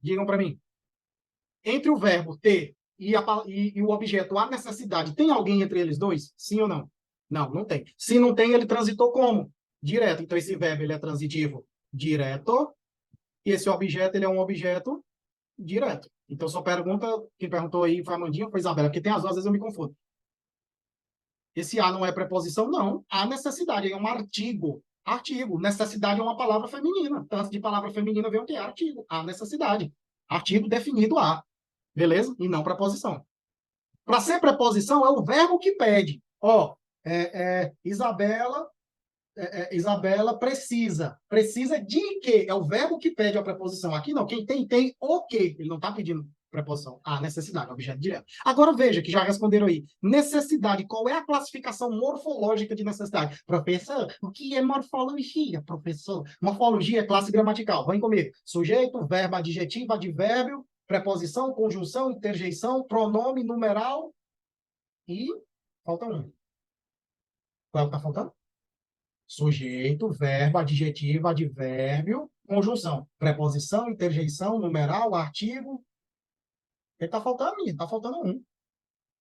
Speaker 1: Digam para mim. Entre o verbo ter e o objeto, a necessidade, tem alguém entre eles dois? Sim ou não? Não, não tem. Se não tem, ele transitou como? Direto. Então, esse verbo ele é transitivo direto, e esse objeto ele é um objeto direto. Então, sua pergunta, quem perguntou aí foi a Mandinha, foi a Isabela, porque tem as duas, às vezes eu me confundo. Esse a não é preposição, não. A necessidade é um artigo. Artigo. Necessidade é uma palavra feminina. Tanto de palavra feminina vem o que? Artigo. A necessidade. Artigo definido a. Beleza? E não preposição. Para ser preposição, é o verbo que pede. Ó, Isabela Isabela precisa. Precisa de quê? É o verbo que pede a preposição. Aqui não. Quem tem, tem o quê? Ele não está pedindo preposição. Ah, necessidade, objeto direto. Agora veja que já responderam aí. Necessidade. Qual é a classificação morfológica de necessidade? Professor, o que é morfologia, professor? Morfologia é classe gramatical. Vem comigo. Sujeito, verbo, adjetivo, advérbio, preposição, conjunção, interjeição, pronome, numeral e falta um. Qual é o que está faltando? Sujeito, verbo, adjetivo, advérbio, conjunção. Preposição, interjeição, numeral, artigo. Ele está faltando, está faltando um.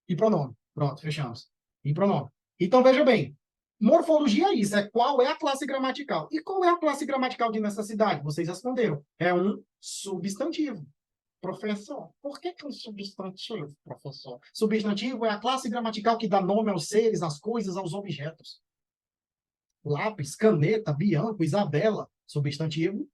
Speaker 1: E pronome. Pronto, fechamos. E pronome. Então, veja bem. Morfologia é isso, é qual é a classe gramatical. E qual é a classe gramatical de necessidade? Vocês responderam. É um substantivo. Professor, por que é um substantivo, professor? Substantivo é a classe gramatical que dá nome aos seres, às coisas, aos objetos. Lápis, caneta, Bianco, Isabela, substantivo,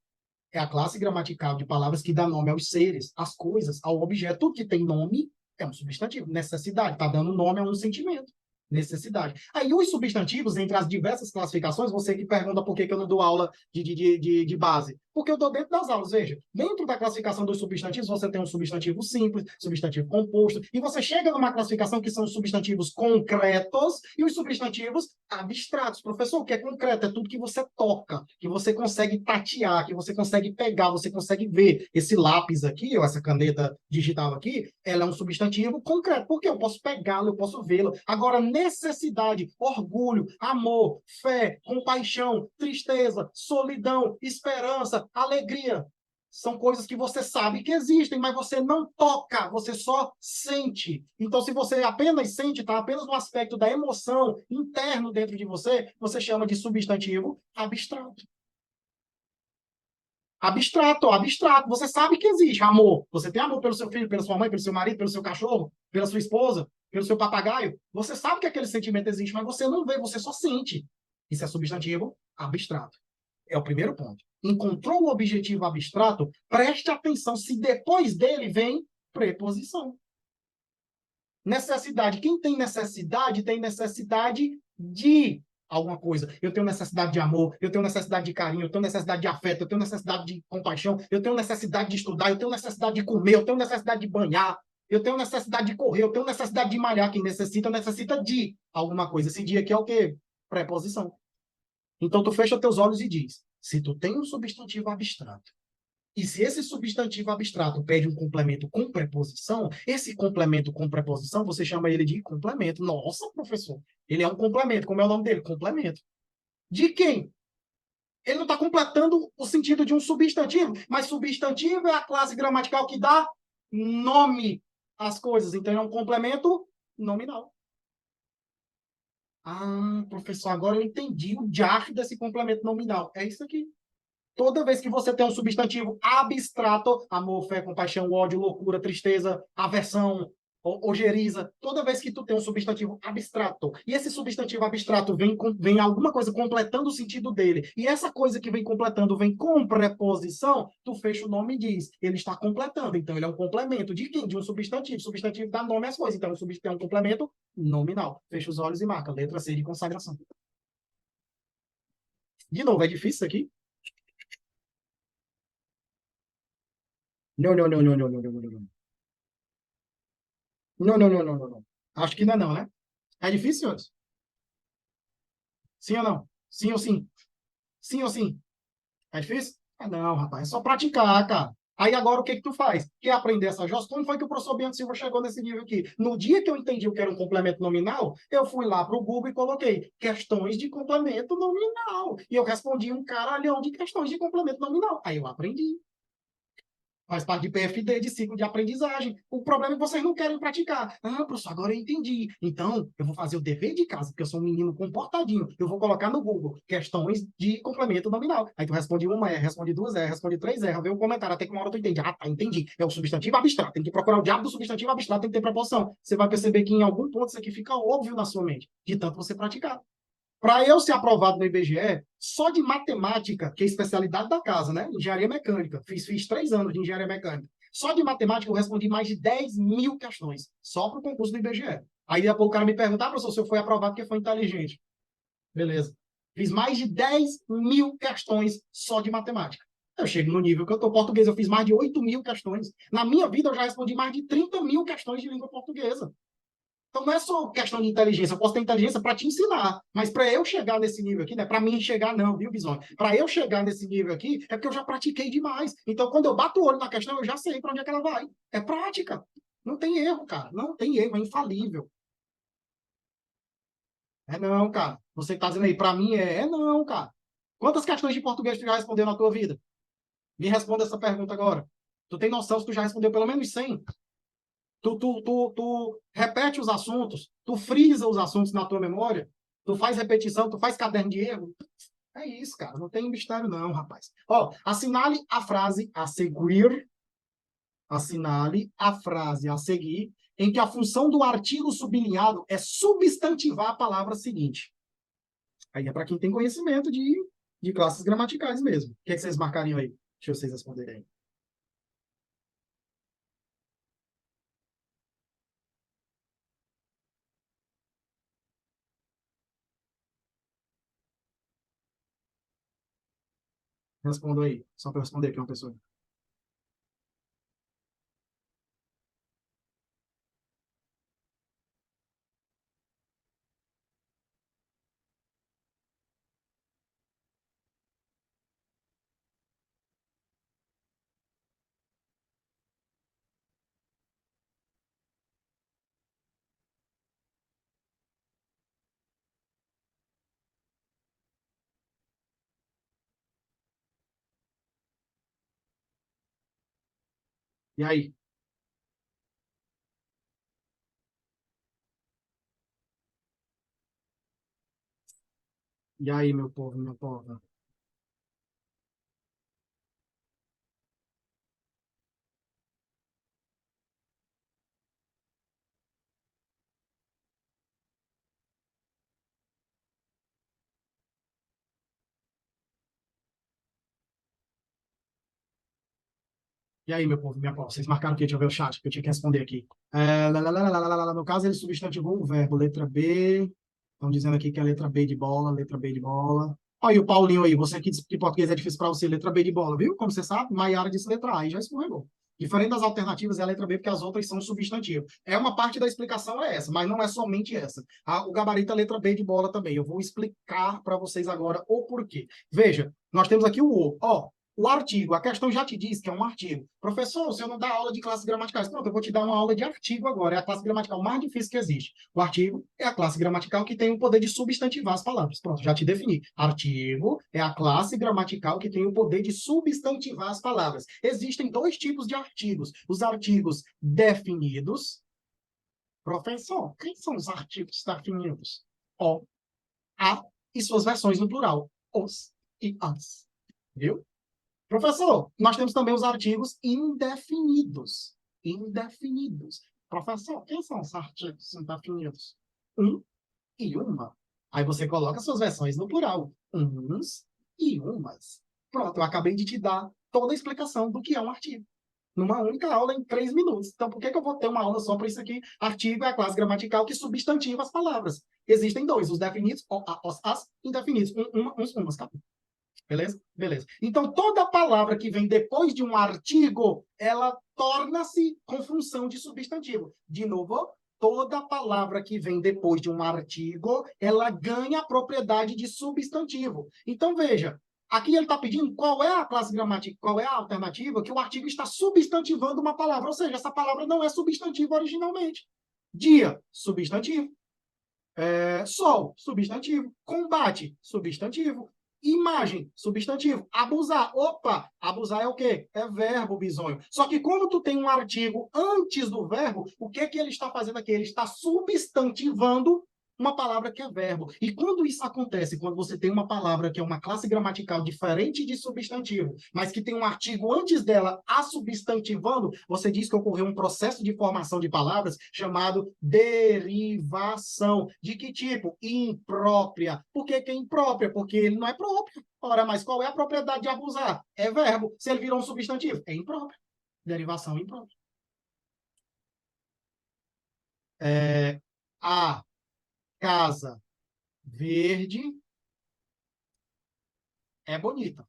Speaker 1: é a classe gramatical de palavras que dá nome aos seres, às coisas, ao objeto. Tudo que tem nome é um substantivo. Necessidade, está dando nome a um sentimento. Necessidade. Aí, os substantivos, entre as diversas classificações, você que pergunta por que eu não dou aula de base. Porque eu dou dentro das aulas. Veja, dentro da classificação dos substantivos, você tem um substantivo simples, substantivo composto, e você chega numa classificação que são os substantivos concretos e os substantivos abstratos. Professor, o que é concreto? É tudo que você toca, que você consegue tatear, que você consegue pegar, você consegue ver. Esse lápis aqui, ou essa caneta digital aqui, ela é um substantivo concreto. Por quê? Eu posso pegá-lo, eu posso vê-lo. Agora, necessidade, orgulho, amor, fé, compaixão, tristeza, solidão, esperança, alegria. São coisas que você sabe que existem, mas você não toca, você só sente. Então, se você apenas sente, está apenas no aspecto da emoção interno dentro de você, você chama de substantivo abstrato. Abstrato, ó, abstrato. Você sabe que existe amor. Você tem amor pelo seu filho, pela sua mãe, pelo seu marido, pelo seu cachorro, pela sua esposa, pelo seu papagaio. Você sabe que aquele sentimento existe, mas você não vê, você só sente. Isso é substantivo abstrato. É o primeiro ponto. Encontrou o objetivo abstrato, preste atenção se depois dele vem preposição. Necessidade. Quem tem necessidade de alguma coisa. Eu tenho necessidade de amor, eu tenho necessidade de carinho, eu tenho necessidade de afeto, eu tenho necessidade de compaixão, eu tenho necessidade de estudar, eu tenho necessidade de comer, eu tenho necessidade de banhar, eu tenho necessidade de correr, eu tenho necessidade de malhar. Quem necessita, necessita de alguma coisa. Esse dia aqui é o quê? Preposição. Então, tu fecha teus olhos e diz, se tu tem um substantivo abstrato, e se esse substantivo abstrato pede um complemento com preposição, esse complemento com preposição, você chama ele de complemento. Nossa, professor, ele é um complemento. Como é o nome dele? Complemento. De quem? Ele não está completando o sentido de um substantivo, mas substantivo é a classe gramatical que dá nome às coisas. Então, é um complemento nominal. Ah, professor, agora eu entendi o diacho desse complemento nominal. É isso aqui. Toda vez que você tem um substantivo abstrato, amor, fé, compaixão, ódio, loucura, tristeza, aversão, ojeriza, toda vez que tu tem um substantivo abstrato, e esse substantivo abstrato vem alguma coisa completando o sentido dele, e essa coisa que vem completando vem com preposição, tu fecha o nome e diz, ele está completando, então ele é um complemento de quem? De um substantivo. Substantivo dá nome às coisas, então o substantivo é um complemento nominal. Fecha os olhos e marca, letra C de consagração. De novo, é difícil isso aqui? Não, não, não, não, não, não, não, não, não. Não, não, não, não, não, não. Acho que ainda não, né? É difícil, senhores? Sim ou não? Sim ou sim? Sim ou sim? É difícil? Ah, não, rapaz, é só praticar, cara. Aí agora o que que tu faz? Quer aprender essa JOS? Como foi que o professor Bianco Silva chegou nesse nível aqui? No dia que eu entendi o que era um complemento nominal, eu fui lá para o Google e coloquei questões de complemento nominal. E eu respondi um caralhão de questões de complemento nominal. Aí eu aprendi. Faz parte de PFD, de ciclo de aprendizagem. O problema é que vocês não querem praticar. Ah, professor, agora eu entendi. Então, eu vou fazer o dever de casa, porque eu sou um menino comportadinho. Eu vou colocar no Google questões de complemento nominal. Aí tu responde uma R, responde duas R, responde três R, vê um comentário, até que uma hora tu entende. Ah, tá, entendi. É o substantivo abstrato. Tem que procurar o diabo do substantivo abstrato, tem que ter preposição. Você vai perceber que em algum ponto isso aqui fica óbvio na sua mente, de tanto você praticar. Para eu ser aprovado no IBGE, só de matemática, que é a especialidade da casa, né? Engenharia mecânica. Fiz 3 anos de engenharia mecânica. Só de matemática eu respondi mais de 10 mil questões, só para o concurso do IBGE. Aí depois o cara me pergunta, professor, se eu fui aprovado porque foi inteligente. Beleza. Fiz mais de 10 mil questões só de matemática. Eu chego no nível que eu estou português, eu fiz mais de 8 mil questões. Na minha vida eu já respondi mais de 30 mil questões de língua portuguesa. Então não é só questão de inteligência, eu posso ter inteligência para te ensinar, mas para eu chegar nesse nível aqui, não é para mim chegar não, viu, Bisonho? Para eu chegar nesse nível aqui, é porque eu já pratiquei demais. Então quando eu bato o olho na questão, eu já sei para onde é que ela vai. É prática. Não tem erro, cara. Não tem erro, é infalível. É não, cara. Você está dizendo aí, para mim é não, cara. Quantas questões de português tu já respondeu na tua vida? Me responda essa pergunta agora. Tu tem noção se tu já respondeu pelo menos 100? Tu repete os assuntos, tu frisa os assuntos na tua memória, tu faz repetição, tu faz caderno de erro. É isso, cara. Não tem mistério, não, rapaz. Ó, assinale a frase a seguir, assinale a frase a seguir, em que a função do artigo sublinhado é substantivar a palavra seguinte. Aí é para quem tem conhecimento de classes gramaticais mesmo. O que é que vocês marcariam aí? Deixa vocês responderem aí. Respondam aí, só para eu responder aqui uma pessoa. E aí? E aí, meu povo, minha povo? E aí, meu povo, minha povo, vocês marcaram o quê? Deixa eu ver o chat, que eu tinha que responder aqui. No caso, ele substantivou o verbo, letra B. Estão dizendo aqui que é letra B de bola, letra B de bola. Olha aí o Paulinho aí, você que disse que português é difícil para você, letra B de bola, viu? Como você sabe, Maiara disse letra A e já escorregou. Diferente das alternativas é a letra B, porque as outras são substantivo. É uma parte da explicação é essa, mas não é somente essa. O gabarito é letra B de bola também. Eu vou explicar para vocês agora o porquê. Veja, nós temos aqui o. Ó, o artigo, a questão já te diz que é um artigo. Professor, o senhor não dá aula de classes gramaticais. Pronto, eu vou te dar uma aula de artigo agora. É a classe gramatical mais difícil que existe. O artigo é a classe gramatical que tem o poder de substantivar as palavras. Pronto, já te defini. Artigo é a classe gramatical que tem o poder de substantivar as palavras. Existem dois tipos de artigos. Os artigos definidos. Professor, quem são os artigos definidos? O, a e suas versões no plural. Os e as. Viu? Professor, nós temos também os artigos indefinidos. Indefinidos. Professor, quem são os artigos indefinidos? Um e uma. Aí você coloca suas versões no plural. Uns e umas. Pronto, eu acabei de te dar toda a explicação do que é um artigo. Numa única aula em 3 minutos. Então, por que eu vou ter uma aula só para isso aqui? Artigo é a classe gramatical que substantiva as palavras. Existem dois, os definidos, os as indefinidos. Uns, umas, tá? Beleza? Beleza. Então, toda palavra que vem depois de um artigo, ela torna-se com função de substantivo. De novo, toda palavra que vem depois de um artigo, ela ganha a propriedade de substantivo. Então, veja, aqui ele está pedindo qual é a classe gramatical, qual é a alternativa que o artigo está substantivando uma palavra. Ou seja, essa palavra não é substantiva originalmente. Dia, substantivo. Sol, substantivo. Combate, substantivo. Imagem, substantivo. Abusar. Opa, abusar é o quê? É verbo, bisonho. Só que quando tu tem um artigo antes do verbo, o que que ele está fazendo aqui? Ele está substantivando uma palavra que é verbo. E quando isso acontece, quando você tem uma palavra que é uma classe gramatical diferente de substantivo, mas que tem um artigo antes dela a substantivando, você diz que ocorreu um processo de formação de palavras chamado derivação. De que tipo? Imprópria. Por que que é imprópria? Porque ele não é próprio. Ora, mas qual é a propriedade de abusar? É verbo. Se ele virou um substantivo, é impróprio. Derivação imprópria. A casa verde é bonita.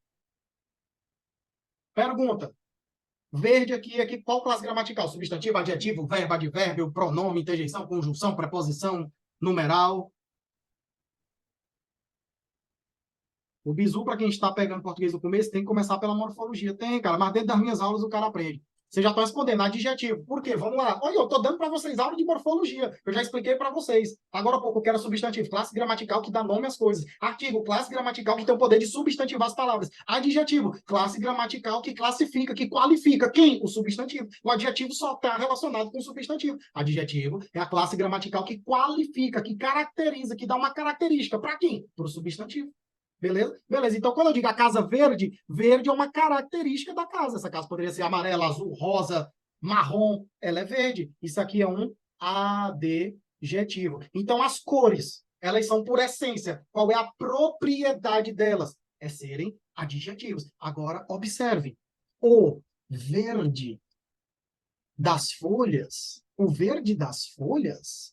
Speaker 1: Pergunta. Verde aqui, qual classe gramatical? Substantivo, adjetivo, verbo, advérbio, pronome, interjeição, conjunção, preposição, numeral. O bizu, para quem está pegando português no começo, tem que começar pela morfologia. Tem, cara, mas dentro das minhas aulas o cara aprende. Vocês já estão respondendo adjetivo. Por quê? Vamos lá. Olha, eu estou dando para vocês aula de morfologia. Eu já expliquei para vocês. Agora há pouco eu quero substantivo. Classe gramatical que dá nome às coisas. Artigo, classe gramatical que tem o poder de substantivar as palavras. Adjetivo, classe gramatical que classifica, que qualifica. Quem? O substantivo. O adjetivo só está relacionado com o substantivo. Adjetivo é a classe gramatical que qualifica, que caracteriza, que dá uma característica. Para quem? Para o substantivo. Beleza? Beleza. Então, quando eu digo a casa verde, verde é uma característica da casa. Essa casa poderia ser amarela, azul, rosa, marrom. Ela é verde. Isso aqui é um adjetivo. Então, as cores, elas são por essência. Qual é a propriedade delas? É serem adjetivos. Agora, observe. O verde das folhas, o verde das folhas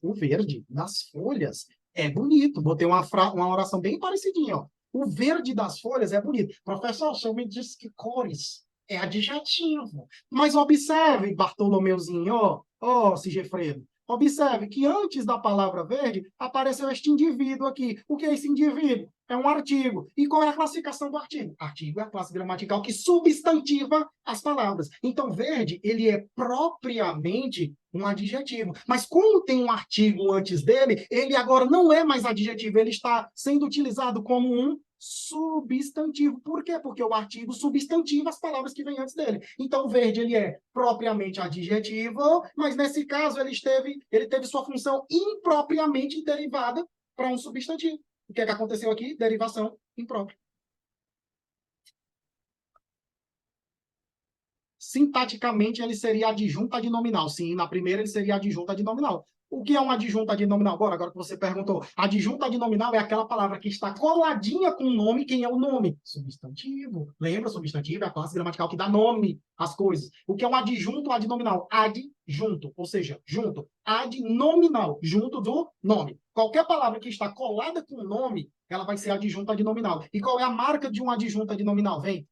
Speaker 1: é bonito. Botei uma oração bem parecidinha, ó. O verde das folhas é bonito. Professor, o senhor me disse que cores é adjetivo. Mas observe, Bartolomeuzinho, ó, Sigefredo. Observe que antes da palavra verde apareceu este indivíduo aqui. O que é esse indivíduo? É um artigo. E qual é a classificação do artigo? Artigo é a classe gramatical que substantiva as palavras. Então, verde, ele é propriamente um adjetivo. Mas como tem um artigo antes dele, ele agora não é mais adjetivo, ele está sendo utilizado como um substantivo. Por quê? Porque o artigo substantiva as palavras que vêm antes dele. Então, o verde, ele é propriamente adjetivo, mas nesse caso ele teve sua função impropriamente derivada para um substantivo. O que é que aconteceu aqui? Derivação imprópria. Sintaticamente, ele seria adjunto adnominal. Sim, na primeira ele seria adjunto adnominal. O que é um adjunto adnominal? Agora que você perguntou. Adjunto adnominal é aquela palavra que está coladinha com o nome. Quem é o nome? Substantivo. Lembra? Substantivo é a classe gramatical que dá nome às coisas. O que é um adjunto adnominal? Adjunto, ou seja, junto. Adnominal, junto do nome. Qualquer palavra que está colada com o nome, ela vai ser adjunto adnominal. E qual é a marca de um adjunto adnominal? Vem.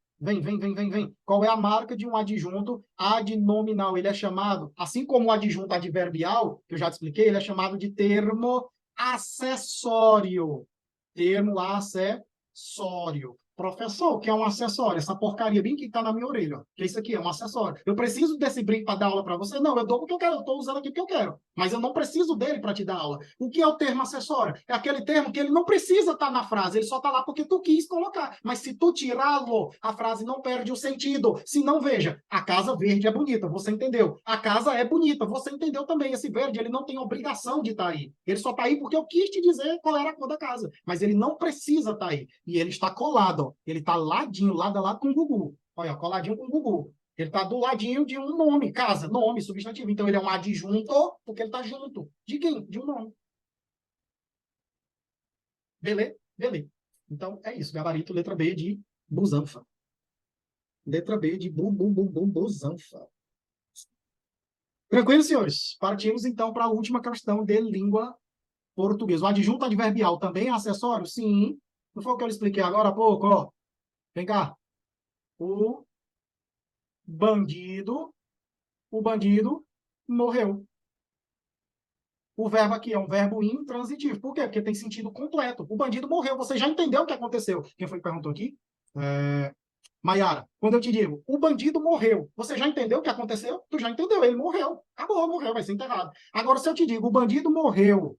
Speaker 1: Qual é a marca de um adjunto adnominal? Ele é chamado, assim como o adjunto adverbial, que eu já te expliquei, ele é chamado de termo acessório. Termo acessório. Professor, o que é um acessório? Essa porcaria bem que está na minha orelha. Que isso aqui é um acessório. Eu preciso desse brinco para dar aula para você? Não, eu dou porque eu quero. Eu estou usando aqui porque eu quero. Mas eu não preciso dele para te dar aula. O que é o termo acessório? É aquele termo que ele não precisa estar na frase. Ele só está lá porque tu quis colocar. Mas se tu tirá-lo, a frase não perde o sentido. Se não, veja, a casa verde é bonita. Você entendeu? A casa é bonita. Você entendeu também. Esse verde, ele não tem obrigação de estar aí. Ele só está aí porque eu quis te dizer qual era a cor da casa. Mas ele não precisa estar aí. E ele está colado. Ele está ladinho, lado a lado com o Gugu. Olha, coladinho com o Gugu. Ele está do ladinho de um nome, casa, nome, substantivo. Então, ele é um adjunto, porque ele está junto. De quem? De um nome. Beleza? Beleza. Então, é isso. Gabarito, letra B de busanfa. Letra B de busanfa. Tranquilo, senhores? Partimos, então, para a última questão de língua portuguesa. O adjunto adverbial também é acessório? Sim. Não foi o que eu expliquei agora há pouco, ó. Vem cá. O bandido morreu. O verbo aqui é um verbo intransitivo. Por quê? Porque tem sentido completo. O bandido morreu. Você já entendeu o que aconteceu? Quem foi que perguntou aqui? Maiara, quando eu te digo, o bandido morreu, você já entendeu o que aconteceu? Tu já entendeu, ele morreu. Acabou, morreu, vai ser enterrado. Agora, se eu te digo, o bandido morreu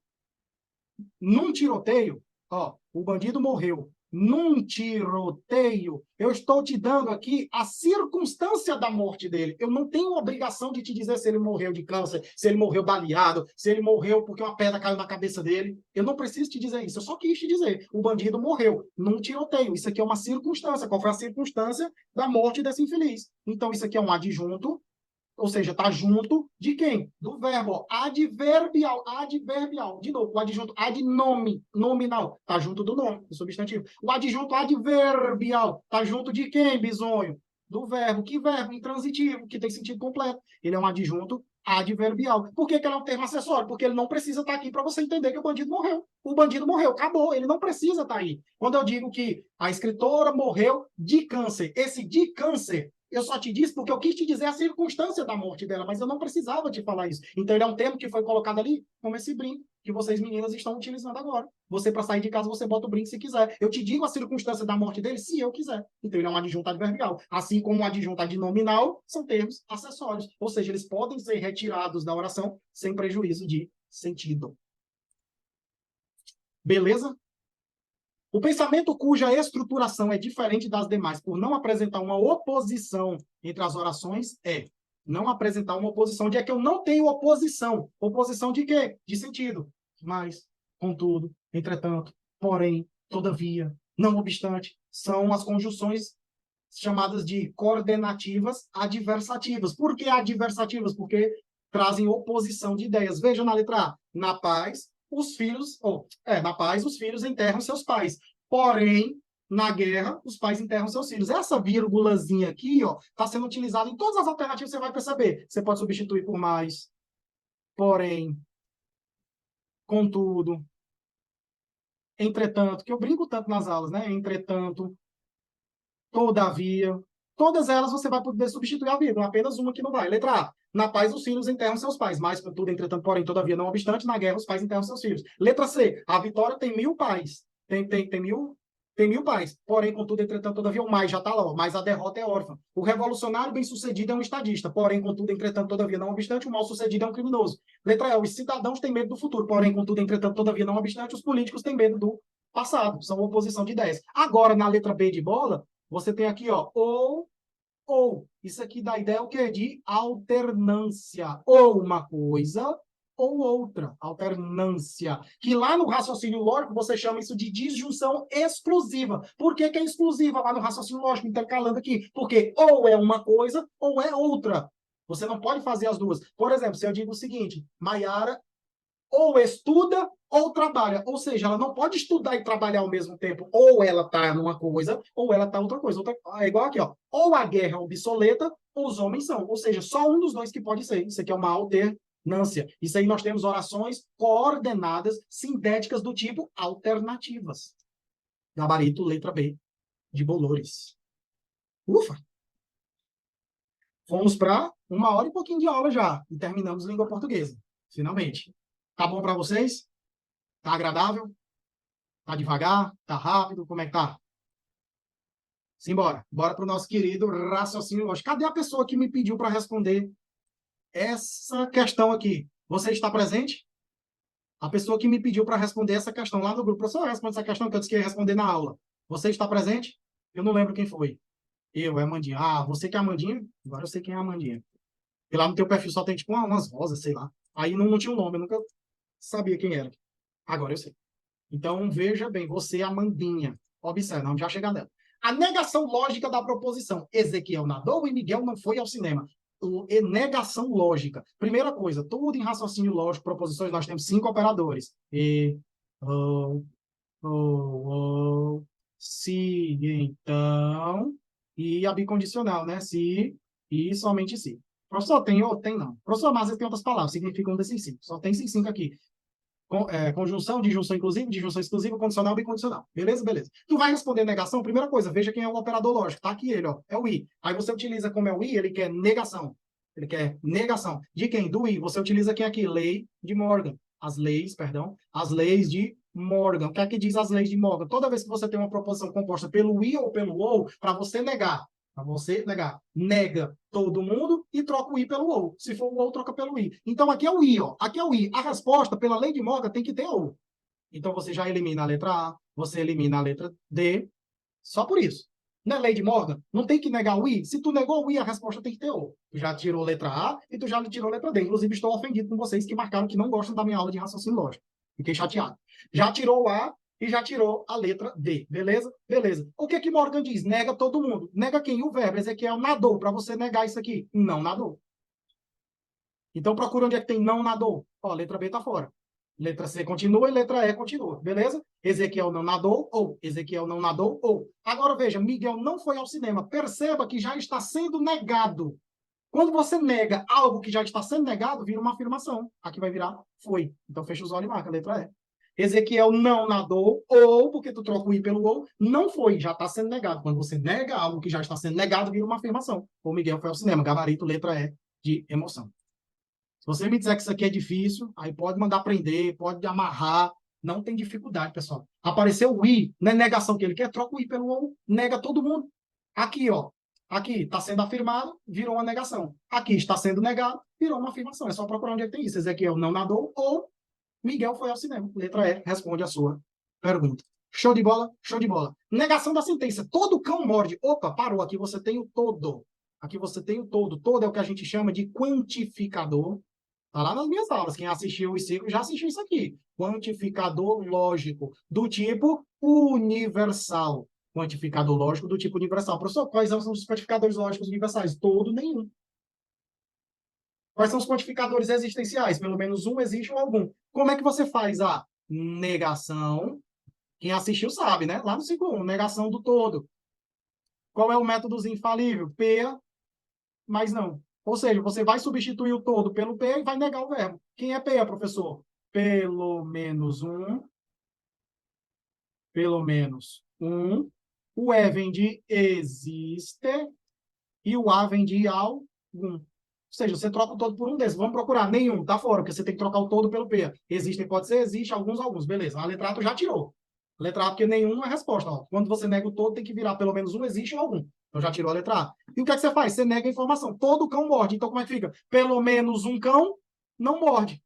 Speaker 1: num tiroteio, ó, o bandido morreu num tiroteio, eu estou te dando aqui a circunstância da morte dele. Eu não tenho obrigação de te dizer se ele morreu de câncer, se ele morreu baleado, se ele morreu porque uma pedra caiu na cabeça dele. Eu não preciso te dizer isso, eu só quis te dizer. O bandido morreu num tiroteio. Isso aqui é uma circunstância. Qual foi a circunstância da morte desse infeliz? Então, isso aqui é um adjunto, ou seja, está junto de quem? Do verbo adverbial. Adverbial. De novo, o adjunto nominal. Está junto do nome, do substantivo. O adjunto adverbial. Está junto de quem, bisonho? Do verbo. Que verbo? Intransitivo, que tem sentido completo. Ele é um adjunto adverbial. Por que ele é um termo acessório? Porque ele não precisa estar aqui para você entender que o bandido morreu. O bandido morreu, acabou. Ele não precisa estar aí. Quando eu digo que a escritora morreu de câncer, esse de câncer, eu só te disse porque eu quis te dizer a circunstância da morte dela, mas eu não precisava te falar isso. Então, ele é um termo que foi colocado ali, como esse brinco que vocês, meninas, estão utilizando agora. Você, para sair de casa, você bota o brinco se quiser. Eu te digo a circunstância da morte dele se eu quiser. Então, ele é um adjunto adverbial. Assim como o adjunto adnominal, são termos acessórios. Ou seja, eles podem ser retirados da oração sem prejuízo de sentido. Beleza? O pensamento cuja estruturação é diferente das demais por não apresentar uma oposição entre as orações é não apresentar uma oposição. De é que eu não tenho oposição. Oposição de quê? De sentido. Mas, contudo, entretanto, porém, todavia, não obstante, são as conjunções chamadas de coordenativas adversativas. Por que adversativas? Porque trazem oposição de ideias. Veja na letra A. Na paz, na paz, os filhos enterram seus pais. Porém, na guerra, os pais enterram seus filhos. Essa vírgulazinha aqui, ó, está sendo utilizada em todas as alternativas, você vai perceber. Você pode substituir por mais, porém, contudo, entretanto, que eu brinco tanto nas aulas, né? Entretanto, todavia, todas elas você vai poder substituir a vírgula, apenas uma que não vai. Letra A. Na paz, os filhos enterram seus pais. Mas, contudo, entretanto, porém, todavia, não obstante, na guerra, os pais enterram seus filhos. Letra C. A vitória tem 1000 pais. Tem mil pais. Porém, contudo, entretanto, todavia, o mais já está lá. Mas a derrota é órfã. O revolucionário bem-sucedido é um estadista. Porém, contudo, entretanto, todavia, não obstante, o mal-sucedido é um criminoso. Letra E. Os cidadãos têm medo do futuro. Porém, contudo, entretanto, todavia, não obstante, os políticos têm medo do passado. São oposição de ideias. Agora, na letra B de bola, você tem aqui, ó, ou. Isso aqui dá ideia o quê? De alternância. Ou uma coisa ou outra. Alternância. Que lá no raciocínio lógico você chama isso de disjunção exclusiva. Por que que é exclusiva lá no raciocínio lógico, intercalando aqui? Porque ou é uma coisa ou é outra. Você não pode fazer as duas. Por exemplo, se eu digo o seguinte, Maiara ou estuda ou trabalha. Ou seja, ela não pode estudar e trabalhar ao mesmo tempo. Ou ela está numa coisa, ou ela está outra coisa. É igual aqui, ó. Ou a guerra é obsoleta, ou os homens são. Ou seja, só um dos dois que pode ser. Isso aqui é uma alternância. Isso aí nós temos orações coordenadas, sindéticas do tipo alternativas. Gabarito, letra B, de Bolores. Ufa! Fomos para 1 hora e pouquinho de aula já. E terminamos língua portuguesa. Finalmente. Tá bom para vocês? Tá agradável? Tá devagar? Tá rápido? Como é que tá? Simbora. Bora para o nosso querido raciocínio lógico. Cadê a pessoa que me pediu para responder essa questão aqui? Você está presente? A pessoa que me pediu para responder essa questão lá no grupo. Professor, responde essa questão que eu disse que ia responder na aula. Você está presente? Eu não lembro quem foi. Eu, é a Amandinha. Ah, você que é a Amandinha? Agora eu sei quem é a Amandinha. E lá no teu perfil só tem, tipo, umas rosas, sei lá. Aí não tinha um nome, eu nunca sabia quem era. Agora eu sei. Então, veja bem, você é a Amandinha. Observe, vamos já chegar nela. A negação lógica da proposição. Ezequiel nadou e Miguel não foi ao cinema. Negação lógica. Primeira coisa, tudo em raciocínio lógico, proposições, nós temos 5 operadores. Se, então, e a bicondicional, né? Se e somente se. Professor, tem ou tem não? Professor, mas tem outras palavras, significam desses 5. Só tem esses 5 aqui. Conjunção, disjunção inclusiva, disjunção exclusiva, condicional, bicondicional. Beleza? Beleza. Tu vai responder negação, primeira coisa, veja quem é o operador lógico. Tá aqui ele, ó. É o i. Aí você utiliza como é o i, ele quer negação. Ele quer negação. De quem? Do i. Você utiliza quem aqui? Lei de Morgan. As leis de Morgan. O que é que diz as leis de Morgan? Toda vez que você tem uma proposição composta pelo i ou pelo ou, para você negar, nega todo mundo e troca o i pelo ou. Se for o ou, troca pelo i. Então, aqui é o i, ó. Aqui é o i. A resposta, pela lei de Morgan, tem que ter ou. Então, você já elimina a letra A, você elimina a letra D, só por isso. Na lei de Morgan, não tem que negar o i. Se tu negou o i, a resposta tem que ter ou. Tu já tirou a letra A e tu já tirou a letra D. Inclusive, estou ofendido com vocês que marcaram que não gostam da minha aula de raciocínio lógico. Fiquei chateado. Já tirou o A, e já tirou a letra D, beleza? Beleza. O que que Morgan diz? Nega todo mundo. Nega quem? O verbo. Ezequiel nadou. Para você negar isso aqui, não nadou. Então procura onde é que tem não nadou. Ó, a letra B está fora. Letra C continua e letra E continua, beleza? Ezequiel não nadou ou Ezequiel não nadou ou. Agora veja, Miguel não foi ao cinema. Perceba que já está sendo negado. Quando você nega algo que já está sendo negado, vira uma afirmação. Aqui vai virar foi. Então fecha os olhos e marca a letra E. Ezequiel não nadou, ou, porque tu troca o i pelo ou, não foi, já está sendo negado. Quando você nega algo que já está sendo negado, vira uma afirmação. O Miguel foi ao cinema, gabarito, letra E, de emoção. Se você me disser que isso aqui é difícil, aí pode mandar prender, pode amarrar, não tem dificuldade, pessoal. Apareceu o i, não é negação que ele quer, troca o i pelo ou, nega todo mundo. Aqui, ó, aqui está sendo afirmado, virou uma negação. Aqui está sendo negado, virou uma afirmação. É só procurar onde é que tem isso. Ezequiel não nadou, ou Miguel foi ao cinema. Letra E responde a sua pergunta. Show de bola? Show de bola. Negação da sentença. Todo cão morde. Opa, parou. Aqui você tem o todo. Aqui você tem o todo. Todo é o que a gente chama de quantificador. Está lá nas minhas aulas. Quem assistiu os ciclos já assistiu isso aqui. Quantificador lógico, do tipo universal. Quantificador lógico do tipo universal. Professor, quais são os quantificadores lógicos universais? Todo, nenhum. Quais são os quantificadores existenciais? Pelo menos um existe ou algum. Como é que você faz a negação? Quem assistiu sabe, né? Lá no ciclo 1, negação do todo. Qual é o método infalível? P, mas não. Ou seja, você vai substituir o todo pelo P e vai negar o verbo. Quem é P, professor? Pelo menos um. Pelo menos um. O E vem de existe e o A vem de algum. Ou seja, você troca o todo por um desses. Vamos procurar. Nenhum, tá fora, porque você tem que trocar o todo pelo P. Existem, pode ser, existe, alguns. Beleza. A letra A tu já tirou. A letra A, porque nenhum é resposta. Ó. Quando você nega o todo, tem que virar pelo menos um, existe ou algum. Então já tirou a letra A. E o que é que você faz? Você nega a informação. Todo cão morde. Então como é que fica? Pelo menos um cão não morde.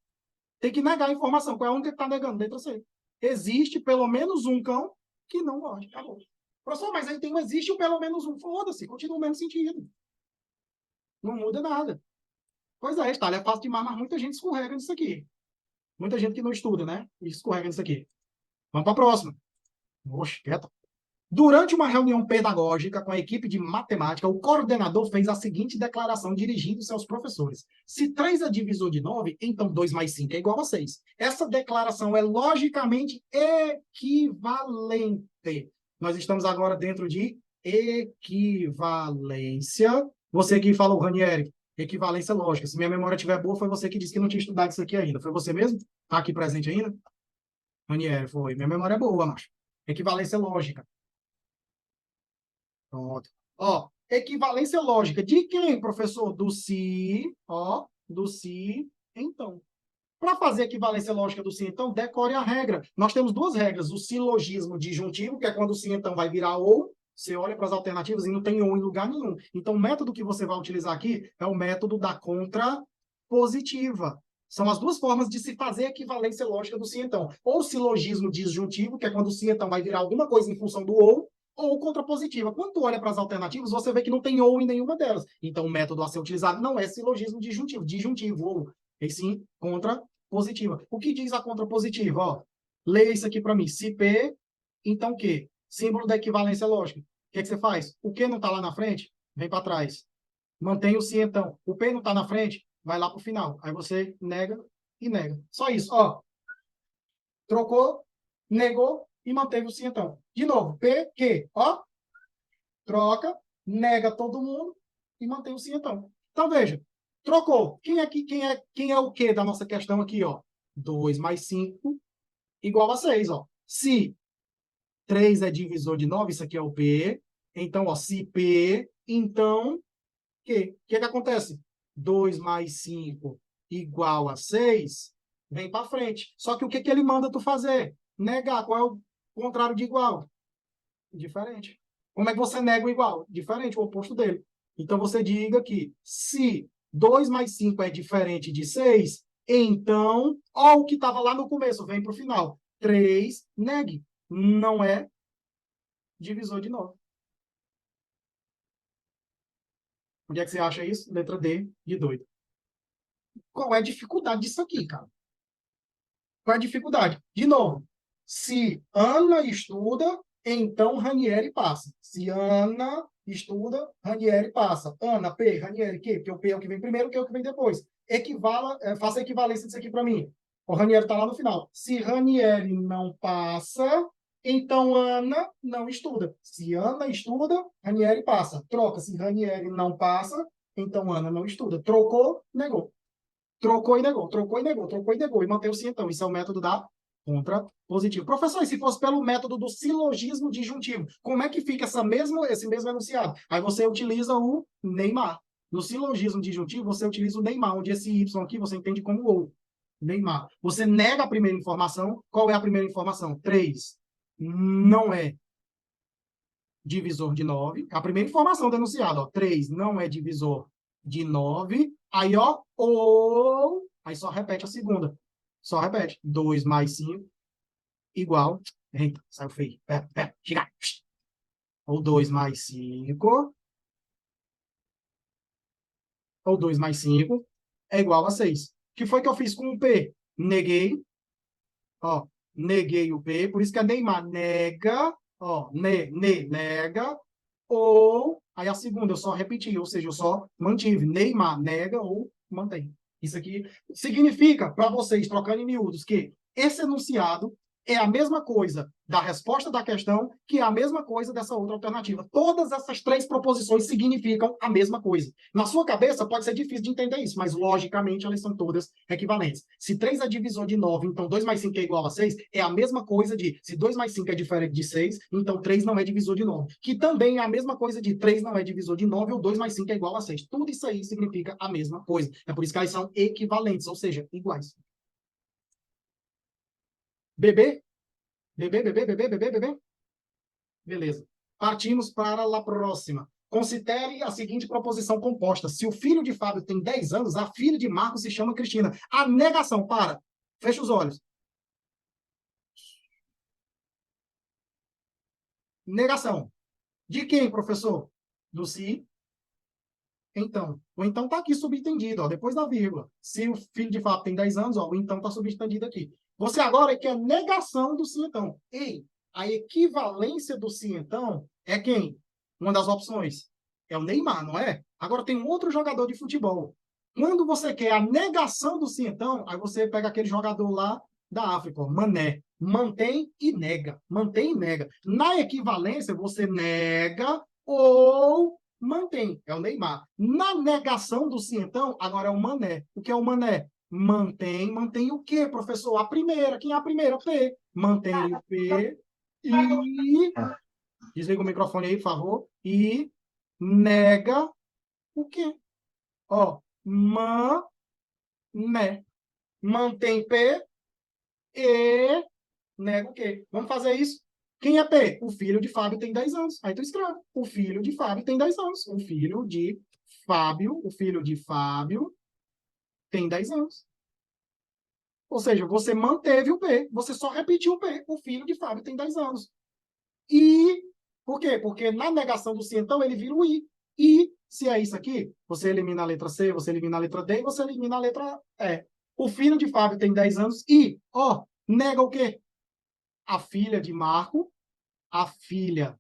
Speaker 1: Tem que negar a informação. Qual é a única que está negando? Letra C. Existe pelo menos um cão que não morde. Acabou. Professor, mas aí tem um existe o pelo menos um. Foda-se, continua o mesmo sentido. Não muda nada. Pois é, Estália, é fácil demais, mas muita gente escorrega nisso aqui. Muita gente que não estuda, né? E escorrega nisso aqui. Vamos para a próxima. Oxe, quieta. Durante uma reunião pedagógica com a equipe de matemática, o coordenador fez a seguinte declaração dirigindo-se aos professores. Se 3 é divisor de 9, então 2 mais 5 é igual a 6. Essa declaração é logicamente equivalente. Nós estamos agora dentro de equivalência. Você que falou, Ranieri, equivalência lógica. Se minha memória estiver boa, foi você que disse que não tinha estudado isso aqui ainda. Foi você mesmo? Está aqui presente ainda? Ranieri, foi. Minha memória é boa, macho. Equivalência lógica. Pronto. Ó, equivalência lógica. De quem, professor? Do se, ó, do se, então. Para fazer equivalência lógica do se, então, decore a regra. Nós temos duas regras. O silogismo disjuntivo, que é quando o se, então, vai virar ou. Você olha para as alternativas e não tem ou em lugar nenhum. Então, o método que você vai utilizar aqui é o método da contrapositiva. São as duas formas de se fazer equivalência lógica do se, então. Ou silogismo disjuntivo, que é quando o se, então, vai virar alguma coisa em função do ou contrapositiva. Quando tu olha para as alternativas, você vê que não tem ou em nenhuma delas. Então, o método a ser utilizado não é silogismo disjuntivo, ou, e sim contrapositiva. O que diz a contrapositiva? Ó, leia isso aqui para mim. Se P, então Q. Símbolo da equivalência lógica. O que é que você faz? O Q não está lá na frente? Vem para trás. Mantém o se, então. O P não está na frente? Vai lá para o final. Aí você nega e nega. Só isso. Ó, trocou, negou e manteve o se, então. De novo, P, Q. Ó, troca, nega todo mundo e mantém o se, então. Então, veja. Trocou. Quem é o Q da nossa questão aqui, ó? 2 mais 5 igual a 6, ó. Se 3 é divisor de 9, isso aqui é o P. Então, ó, se P, então, Q. O que acontece? 2 mais 5 igual a 6, vem para frente. Só que o que ele manda tu fazer? Negar. Qual é o contrário de igual? Diferente. Como é que você nega o igual? Diferente, o oposto dele. Então, você diga que se 2 mais 5 é diferente de 6, então, ó, o que estava lá no começo, vem para o final. 3, negue. Não é divisor de 9. Onde é que você acha isso? Letra D, de doido. Qual é a dificuldade disso aqui, cara? Qual é a dificuldade? De novo, se Ana estuda, então Ranieri passa. Se Ana estuda, Ranieri passa. Ana, P, Ranieri, Q, porque o P é o que vem primeiro, Q é o que vem depois. Faça a equivalência disso aqui para mim. O Ranieri está lá no final. Se Ranieri não passa, então Ana não estuda. Se Ana estuda, Ranieri passa. Troca. Se Ranieri não passa, então Ana não estuda. Trocou, negou. Trocou e negou, trocou e negou, trocou e negou, e manteve-se então. Isso é o método da contrapositiva. Professor, e se fosse pelo método do silogismo disjuntivo, como é que fica esse mesmo enunciado? Aí você utiliza o Neymar. No silogismo disjuntivo, você utiliza o Neymar, onde esse Y aqui você entende como ou. Neymar. Você nega a primeira informação. Qual é a primeira informação? 3 não é divisor de 9. A primeira informação do enunciado, ó, 3 não é divisor de 9. Aí, ó, ou... Aí só repete a segunda. Só repete. 2 mais 5 igual... Eita, saiu feio. Pera, chega. Ou 2 mais 5... Ou 2 mais 5 é igual a 6. O que foi que eu fiz com o P? Neguei. Ó, neguei o P. Por isso que é Neymar. Nega. Ó, nega. Ou, aí a segunda eu só repeti, ou seja, eu só mantive. Neymar, nega ou mantém. Isso aqui significa, para vocês, trocando em miúdos, que esse enunciado é a mesma coisa da resposta da questão que é a mesma coisa dessa outra alternativa. Todas essas três proposições significam a mesma coisa. Na sua cabeça pode ser difícil de entender isso, mas logicamente elas são todas equivalentes. Se 3 é divisor de 9, então 2 mais 5 é igual a 6, é a mesma coisa de se 2 mais 5 é diferente de 6, então 3 não é divisor de 9. Que também é a mesma coisa de 3 não é divisor de 9 ou 2 mais 5 é igual a 6. Tudo isso aí significa a mesma coisa. É por isso que elas são equivalentes, ou seja, iguais. Bebê? Bebê? Beleza. Partimos para a próxima. Considere a seguinte proposição composta. Se o filho de Fábio tem 10 anos, a filha de Marcos se chama Cristina. A negação, para. Fecha os olhos. Negação. De quem, professor? Do se. Então. O então está aqui subentendido, ó, depois da vírgula. Se o filho de Fábio tem 10 anos, ó, o então está subentendido aqui. Você agora quer negação do se então. Ei, A equivalência do sim, então, é quem? Uma das opções. É o Neymar, não é? Agora tem um outro jogador de futebol. Quando você quer a negação do sim, então, aí você pega aquele jogador lá da África, Mané. Mantém e nega. Mantém e nega. Na equivalência, você nega ou mantém. É o Neymar. Na negação do sim, então, agora é o Mané. O que é o Mané? Mantém o quê, professor? A primeira. Quem é a primeira? P. Mantém o P e... Desliga o microfone aí, por favor. E nega o quê? Ó, mané. Mantém P e nega o quê? Vamos fazer isso? Quem é P? O filho de Fábio tem 10 anos. Aí tu escreve. O filho de Fábio tem 10 anos. O filho de Fábio tem 10 anos. Ou seja, você manteve o P, você só repetiu o P. O filho de Fábio tem 10 anos. E por quê? Porque na negação do sim, então, ele vira o I. E se é isso aqui, você elimina a letra C, você elimina a letra D e você elimina a letra E. O filho de Fábio tem 10 anos e, ó, nega o quê? A filha de Marco, a filha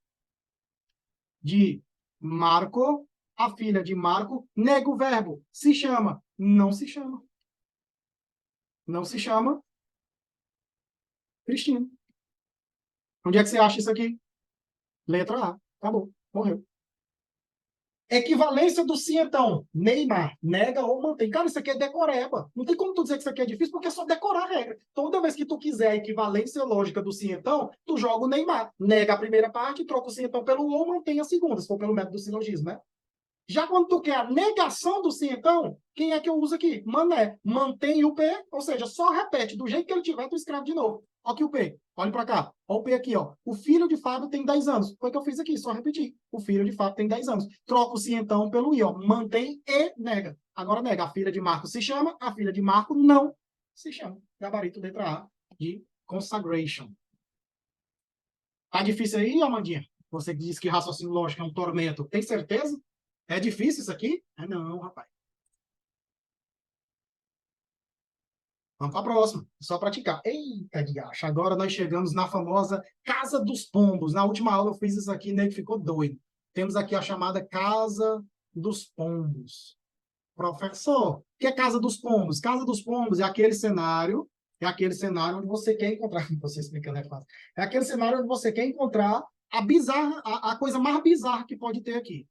Speaker 1: de Marco, a filha de Marco, nega o verbo. Se chama? Não se chama. Não se chama Cristina. Onde é que você acha isso aqui? Letra A. Acabou. Morreu. Equivalência do sim, então. Neymar, nega ou mantém. Cara, isso aqui é decoreba. Não tem como tu dizer que isso aqui é difícil, porque é só decorar a regra. Toda vez que tu quiser a equivalência lógica do sim, então, tu joga o Neymar. Nega a primeira parte, troca o sim, então, pelo ou, mantém a segunda, se for pelo método do silogismo, né? Já quando tu quer a negação do sim, então, quem é que eu uso aqui? Mané. Mantém o P, ou seja, só repete. Do jeito que ele tiver, tu escreve de novo. Olha aqui o P. Olha para cá. Olha o P aqui, ó. O filho de Fábio tem 10 anos. Foi o que eu fiz aqui, só repetir. O filho de Fábio tem 10 anos. Troca o sim, então, pelo I, ó. Mantém e nega. Agora nega. A filha de Marco se chama, a filha de Marco não se chama. Gabarito letra A de consagration. Tá difícil aí, Amandinha? Você que disse que raciocínio lógico é um tormento. Tem certeza? É difícil isso aqui? É não, rapaz. Vamos para a próxima. Só praticar. Eita, diacho. Agora nós chegamos na famosa Casa dos Pombos. Na última aula eu fiz isso aqui, né? Que ficou doido. Temos aqui a chamada Casa dos Pombos. Professor, o que é Casa dos Pombos? Casa dos Pombos é aquele cenário onde você quer encontrar, você explicando é fácil. É aquele cenário onde você quer encontrar a coisa mais bizarra que pode ter aqui.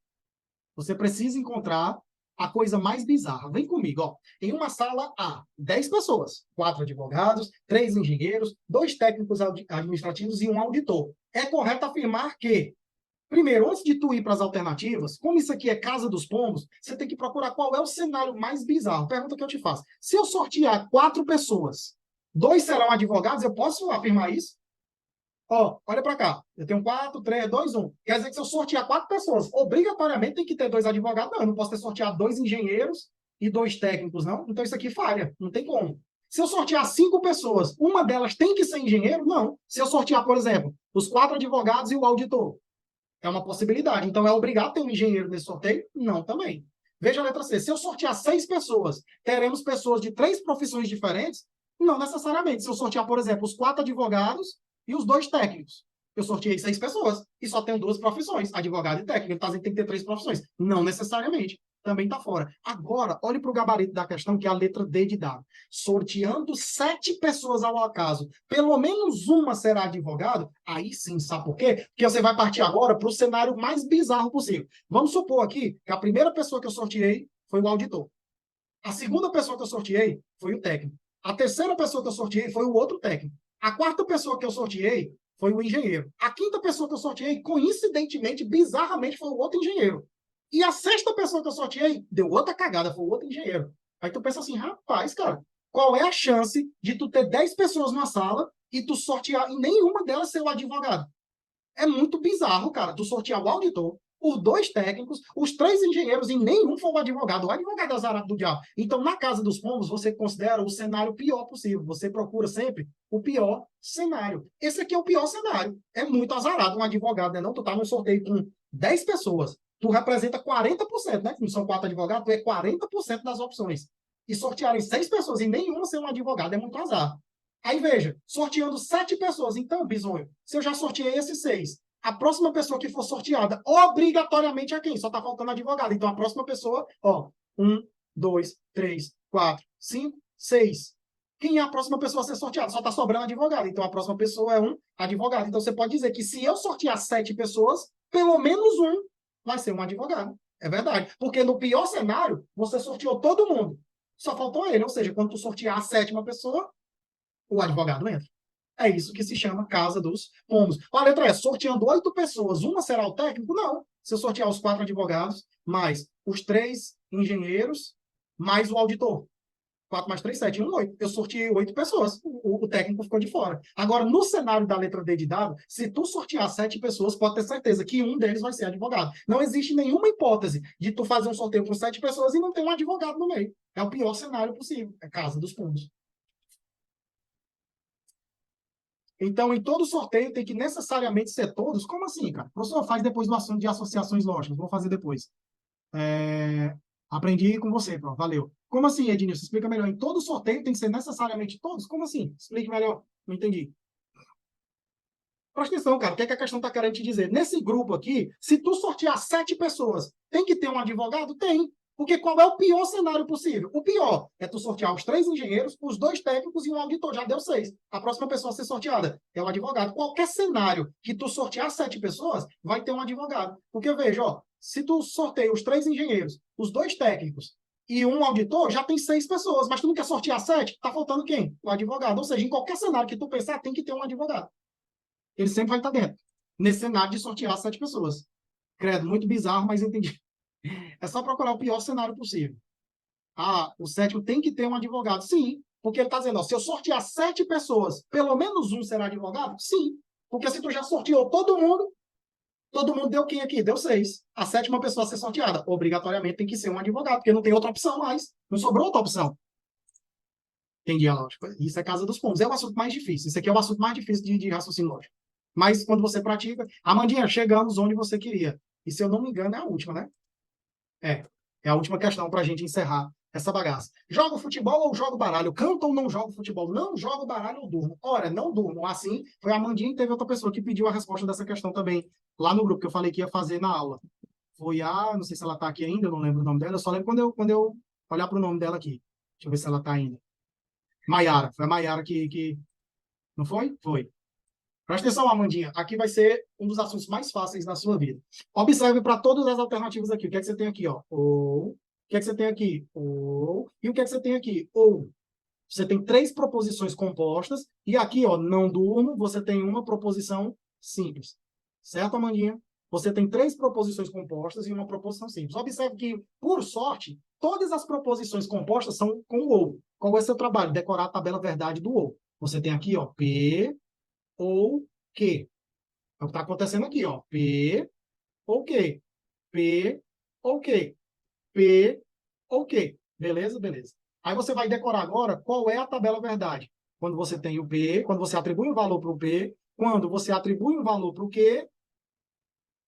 Speaker 1: Você precisa encontrar a coisa mais bizarra. Vem comigo, ó. Em uma sala há 10 pessoas, 4 advogados, 3 engenheiros, 2 técnicos administrativos e um auditor. É correto afirmar que, primeiro, antes de tu ir para as alternativas, como isso aqui é Casa dos Pombos, você tem que procurar qual é o cenário mais bizarro. Pergunta que eu te faço. Se eu sortear 4 pessoas, 2 serão advogados, eu posso afirmar isso? Ó, olha para cá. Eu tenho 4, 3, 2, 1. Quer dizer que se eu sortear 4 pessoas, obrigatoriamente tem que ter 2 advogados. Não, eu não posso ter sorteado 2 engenheiros e 2 técnicos, não. Então isso aqui falha. Não tem como. Se eu sortear 5 pessoas, uma delas tem que ser engenheiro? Não. Se eu sortear, por exemplo, os 4 advogados e o auditor, é uma possibilidade. Então é obrigado ter um engenheiro nesse sorteio? Não, também. Veja a letra C. Se eu sortear 6 pessoas, teremos pessoas de 3 profissões diferentes? Não necessariamente. Se eu sortear, por exemplo, os 4 advogados e os 2 técnicos. Eu sorteei 6 pessoas e só tenho 2 profissões, advogado e técnico. Ele está dizendo que tem que ter 3 profissões. Não necessariamente. Também está fora. Agora, olhe para o gabarito da questão, que é a letra D de dado. Sorteando 7 pessoas ao acaso, pelo menos uma será advogado, aí sim, sabe por quê? Porque você vai partir agora para o cenário mais bizarro possível. Vamos supor aqui que a primeira pessoa que eu sorteei foi o auditor. A segunda pessoa que eu sorteei foi o técnico. A terceira pessoa que eu sorteei foi o outro técnico. A quarta pessoa que eu sorteei foi o engenheiro. A quinta pessoa que eu sorteei, coincidentemente, bizarramente, foi o outro engenheiro. E a sexta pessoa que eu sorteei deu outra cagada, foi o outro engenheiro. Aí tu pensa assim, rapaz, cara, qual é a chance de tu ter 10 pessoas numa sala e tu sortear e nenhuma delas ser o advogado? É muito bizarro, cara, tu sortear o auditor, os 2 técnicos, os 3 engenheiros e nenhum foi o advogado. O advogado é azarado do diabo. Então, na Casa dos Pombos, você considera o cenário pior possível. Você procura sempre o pior cenário. Esse aqui é o pior cenário. É muito azarado um advogado, né? Não, tu tá num sorteio com 10 pessoas. Tu representa 40%, né? Não são 4 advogados, tu é 40% das opções. E sortearem 6 pessoas e nenhuma ser um advogado é muito azar. Aí veja, sorteando 7 pessoas. Então, Bisonho, se eu já sorteei esses 6, a próxima pessoa que for sorteada, obrigatoriamente é quem? Só está faltando advogado. Então, a próxima pessoa, ó, 1, 2, 3, 4, 5, 6. Quem é a próxima pessoa a ser sorteada? Só está sobrando advogado. Então, a próxima pessoa é um advogado. Então, você pode dizer que se eu sortear 7 pessoas, pelo menos um vai ser um advogado. É verdade. Porque no pior cenário, você sorteou todo mundo. Só faltou ele. Ou seja, quando tu sortear a 7ª pessoa, o advogado entra. É isso que se chama Casa dos Pombos. A letra é, sorteando 8 pessoas, uma será o técnico? Não. Se eu sortear os 4 advogados, mais os 3 engenheiros, mais o auditor. 4 mais 3, 7, 1, 8. Eu sorteei 8 pessoas. O técnico ficou de fora. Agora, no cenário da letra D de dado, se tu sortear 7 pessoas, pode ter certeza que um deles vai ser advogado. Não existe nenhuma hipótese de tu fazer um sorteio com 7 pessoas e não ter um advogado no meio. É o pior cenário possível. É Casa dos Pombos. Então, em todo sorteio tem que necessariamente ser todos. Como assim, cara? O professor faz depois do assunto de associações lógicas. Vou fazer depois. Aprendi com você, pronto. Valeu. Como assim, Ednilson? Explica melhor. Em todo sorteio tem que ser necessariamente todos? Como assim? Explique melhor. Não entendi. Presta atenção, cara. O que é que a questão está querendo te dizer? Nesse grupo aqui, se tu sortear 7 pessoas, tem que ter um advogado? Tem. Porque qual é o pior cenário possível? O pior é tu sortear os 3 engenheiros, os 2 técnicos e um auditor. Já deu 6. A próxima pessoa a ser sorteada é o advogado. Qualquer cenário que tu sortear 7 pessoas, vai ter um advogado. Porque, veja, ó, se tu sorteia os 3 engenheiros, os 2 técnicos e um auditor, já tem 6 pessoas. Mas tu não quer sortear 7? Tá faltando quem? O advogado. Ou seja, em qualquer cenário que tu pensar, tem que ter um advogado. Ele sempre vai estar dentro. Nesse cenário de sortear 7 pessoas. Credo, muito bizarro, mas entendi. É só procurar o pior cenário possível. Ah, o 7º tem que ter um advogado. Sim, porque ele está dizendo, ó, se eu sortear 7 pessoas, pelo menos um será advogado? Sim, porque se tu já sorteou todo mundo deu quem aqui? Deu 6. A 7ª pessoa a ser sorteada, obrigatoriamente tem que ser um advogado, porque não tem outra opção mais. Não sobrou outra opção. Entendi a lógica. Isso é Casa dos Pombos. É o assunto mais difícil. Isso aqui é o assunto mais difícil de raciocínio lógico. Mas quando você pratica... Amandinha, chegamos onde você queria. E se eu não me engano, é a última, né? É a última questão para a gente encerrar essa bagaça. Jogo futebol ou jogo baralho? Canto ou não jogo futebol? Não jogo baralho ou durmo? Ora, não durmo. Assim, foi a Amandinha e teve outra pessoa que pediu a resposta dessa questão também lá no grupo, que eu falei que ia fazer na aula. Foi a... Não sei se ela está aqui ainda, eu não lembro o nome dela. Eu só lembro quando eu olhar para o nome dela aqui. Deixa eu ver se ela está ainda. Maiara. Foi a Maiara que... Não foi? Foi. Presta atenção, Amandinha. Aqui vai ser um dos assuntos mais fáceis na sua vida. Observe para todas as alternativas aqui. O que é que você tem aqui? Ó? Ou. O que é que você tem aqui? Ou. E o que é que você tem aqui? Ou. Você tem 3 proposições compostas. E aqui, ó, não durmo, você tem uma proposição simples. Certo, Amandinha? Você tem 3 proposições compostas e uma proposição simples. Observe que, por sorte, todas as proposições compostas são com ou. Qual é o seu trabalho? Decorar a tabela verdade do ou. Você tem aqui, ó, P ou Q. É o que está acontecendo aqui, ó. P ou Q. P ou Q. P ou Q. Beleza? Beleza. Aí você vai decorar agora qual é a tabela verdade. Quando você tem o P, quando você atribui um valor para o P, quando você atribui um valor para o Q,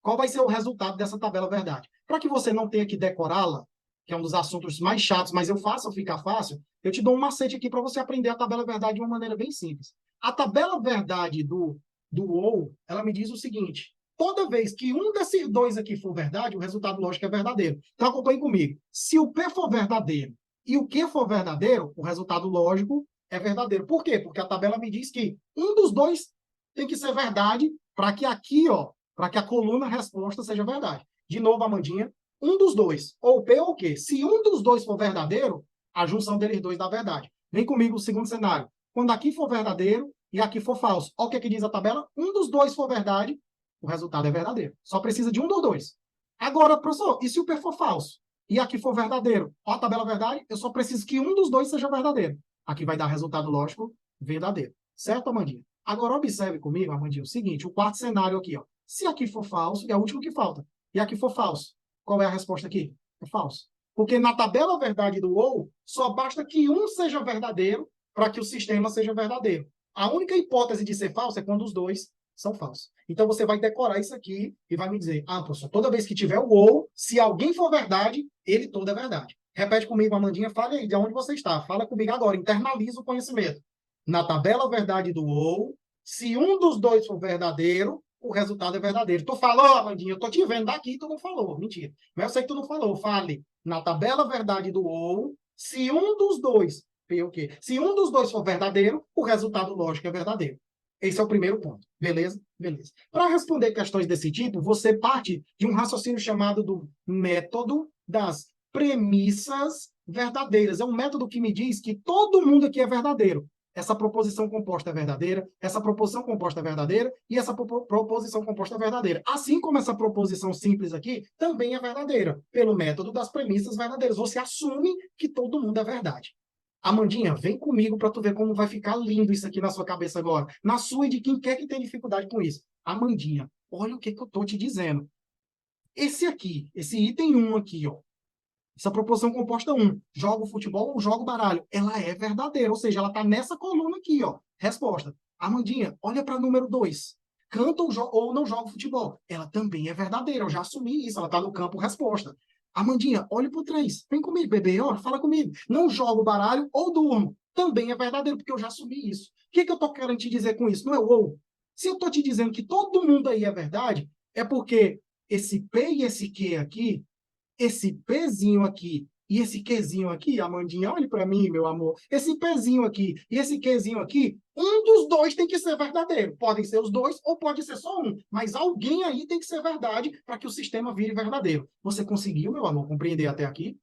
Speaker 1: qual vai ser o resultado dessa tabela verdade? Para que você não tenha que decorá-la, que é um dos assuntos mais chatos, mas eu faço ficar fácil, eu te dou um macete aqui para você aprender a tabela verdade de uma maneira bem simples. A tabela verdade do ou, ela me diz o seguinte: toda vez que um desses 2 aqui for verdade, o resultado lógico é verdadeiro. Então, acompanhe comigo. Se o P for verdadeiro e o Q for verdadeiro, o resultado lógico é verdadeiro. Por quê? Porque a tabela me diz que um dos 2 tem que ser verdade para que aqui, ó, para que a coluna resposta seja verdade. De novo, Amandinha, um dos 2, ou P ou Q. Se um dos 2 for verdadeiro, a junção deles 2 dá verdade. Vem comigo o segundo cenário. Quando aqui for verdadeiro e aqui for falso, olha o que, é que diz a tabela. Um dos 2 for verdade, o resultado é verdadeiro. Só precisa de um dos 2. Agora, professor, e se o P for falso e aqui for verdadeiro? Olha a tabela verdade, eu só preciso que um dos 2 seja verdadeiro. Aqui vai dar resultado lógico verdadeiro. Certo, Amandinha? Agora, observe comigo, Amandinha, o seguinte, o quarto cenário aqui, ó. Se aqui for falso, é o último que falta. E aqui for falso, qual é a resposta aqui? É falso. Porque na tabela verdade do ou, só basta que um seja verdadeiro para que o sistema seja verdadeiro. A única hipótese de ser falso é quando os 2 são falsos. Então, você vai decorar isso aqui e vai me dizer, professor, toda vez que tiver o ou, se alguém for verdade, ele todo é verdade. Repete comigo, Amandinha, fale aí de onde você está. Fala comigo agora, internaliza o conhecimento. Na tabela verdade do ou, se um dos dois for verdadeiro, o resultado é verdadeiro. Tu falou, Amandinha, eu tô te vendo daqui, tu não falou. Mentira. Mas eu sei que tu não falou. Fale. Na tabela verdade do ou, se um dos dois, o quê? Se um dos dois for verdadeiro, o resultado lógico é verdadeiro. Esse é o primeiro ponto. Beleza? Beleza. Para responder questões desse tipo, você parte de um raciocínio chamado do método das premissas verdadeiras. É um método que me diz que todo mundo aqui é verdadeiro. Essa proposição composta é verdadeira, essa proposição composta é verdadeira e essa proposição composta é verdadeira. Assim como essa proposição simples aqui também é verdadeira, pelo método das premissas verdadeiras. Você assume que todo mundo é verdade. Amandinha, vem comigo para tu ver como vai ficar lindo isso aqui na sua cabeça agora. Na sua e de quem quer que tenha dificuldade com isso. Amandinha, olha o que eu tô te dizendo. Esse aqui, esse item 1 aqui, ó. Essa proposição composta 1, jogo futebol ou jogo baralho, ela é verdadeira, ou seja, ela está nessa coluna aqui, ó. Resposta. Amandinha, olha para número 2. Canta ou não joga futebol. Ela também é verdadeira, eu já assumi isso, ela está no campo resposta. Amandinha, olha para o 3. Vem comigo, bebê, ó, fala comigo. Não jogo baralho ou durmo. Também é verdadeiro, porque eu já assumi isso. O que eu estou querendo te dizer com isso? Não é o ou. Se eu estou te dizendo que todo mundo aí é verdade, é porque esse P e esse Q aqui, esse Pzinho aqui e esse Qzinho aqui, Amandinha, olhe para mim, meu amor. Esse Pzinho aqui e esse Qzinho aqui, um dos dois tem que ser verdadeiro. Podem ser os dois ou pode ser só um, mas alguém aí tem que ser verdade para que o sistema vire verdadeiro. Você conseguiu, meu amor, compreender até aqui?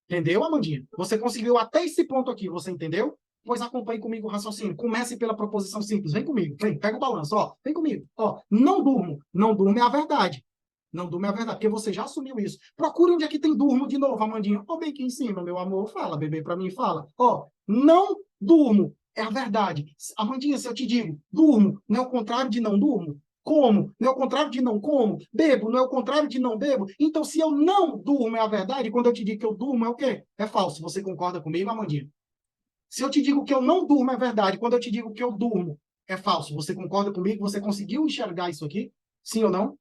Speaker 1: Entendeu, Amandinha? Você conseguiu até esse ponto aqui, você entendeu? Pois acompanhe comigo o raciocínio. Comece pela proposição simples. Vem comigo. Vem, pega o balanço. Ó, vem comigo. Ó, não durmo. Não durmo é a verdade. Não durmo é a verdade, porque você já assumiu isso. Procure onde é que tem durmo de novo, Amandinha. Ó, bem aqui em cima, meu amor. Fala, bebê, para mim, fala. Ó, não durmo é a verdade. Amandinha, se eu te digo, durmo, não é o contrário de não durmo? Como? Não é o contrário de não como? Bebo, não é o contrário de não bebo? Então, se eu não durmo é a verdade, quando eu te digo que eu durmo é o quê? É falso. Você concorda comigo, Amandinha? Se eu te digo que eu não durmo é verdade, quando eu te digo que eu durmo é falso. Você concorda comigo? Você conseguiu enxergar isso aqui? Sim ou não?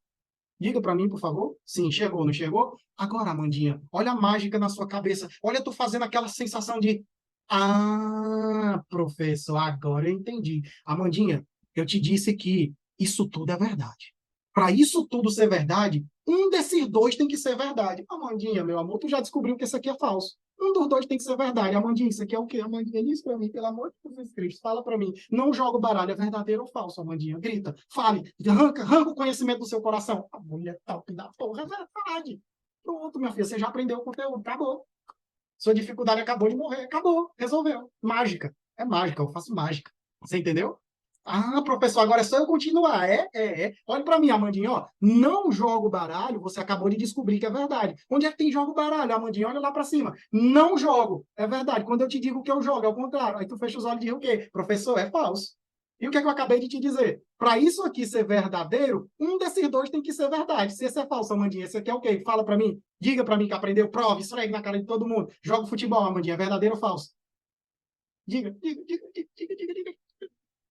Speaker 1: Diga para mim, por favor. Sim, chegou, não chegou? Agora, Amandinha, olha a mágica na sua cabeça. Olha, tu fazendo aquela sensação de professor, agora eu entendi. Amandinha, eu te disse que isso tudo é verdade. Para isso tudo ser verdade, um desses dois tem que ser verdade. Amandinha, meu amor, tu já descobriu que isso aqui é falso. Um dos dois tem que ser verdade. Amandinha, isso aqui é o quê? Amandinha, diz para mim, pelo amor de Jesus Cristo. Fala para mim. Não joga o baralho, é verdadeiro ou falso, Amandinha? Grita, fale, arranca o conhecimento do seu coração. A mulher top da porra, é verdade. Pronto, minha filha, você já aprendeu o conteúdo, acabou. Sua dificuldade acabou de morrer, acabou, resolveu. Mágica. É mágica, eu faço mágica. Você entendeu? Professor, agora é só eu continuar. Olha para mim, Amandinha, ó. Não jogo baralho, você acabou de descobrir que é verdade. Onde é que tem jogo baralho, Amandinha? Olha lá para cima. Não jogo. É verdade. Quando eu te digo que eu jogo, é o contrário. Aí tu fecha os olhos e diz o quê? Professor, é falso. E o que é que eu acabei de te dizer? Para isso aqui ser verdadeiro, um desses dois tem que ser verdade. Se esse é falso, Amandinha, esse aqui é o quê? Fala para mim. Diga para mim que aprendeu. Prova, esfregue na cara de todo mundo. Joga futebol, Amandinha. É verdadeiro ou falso? Diga.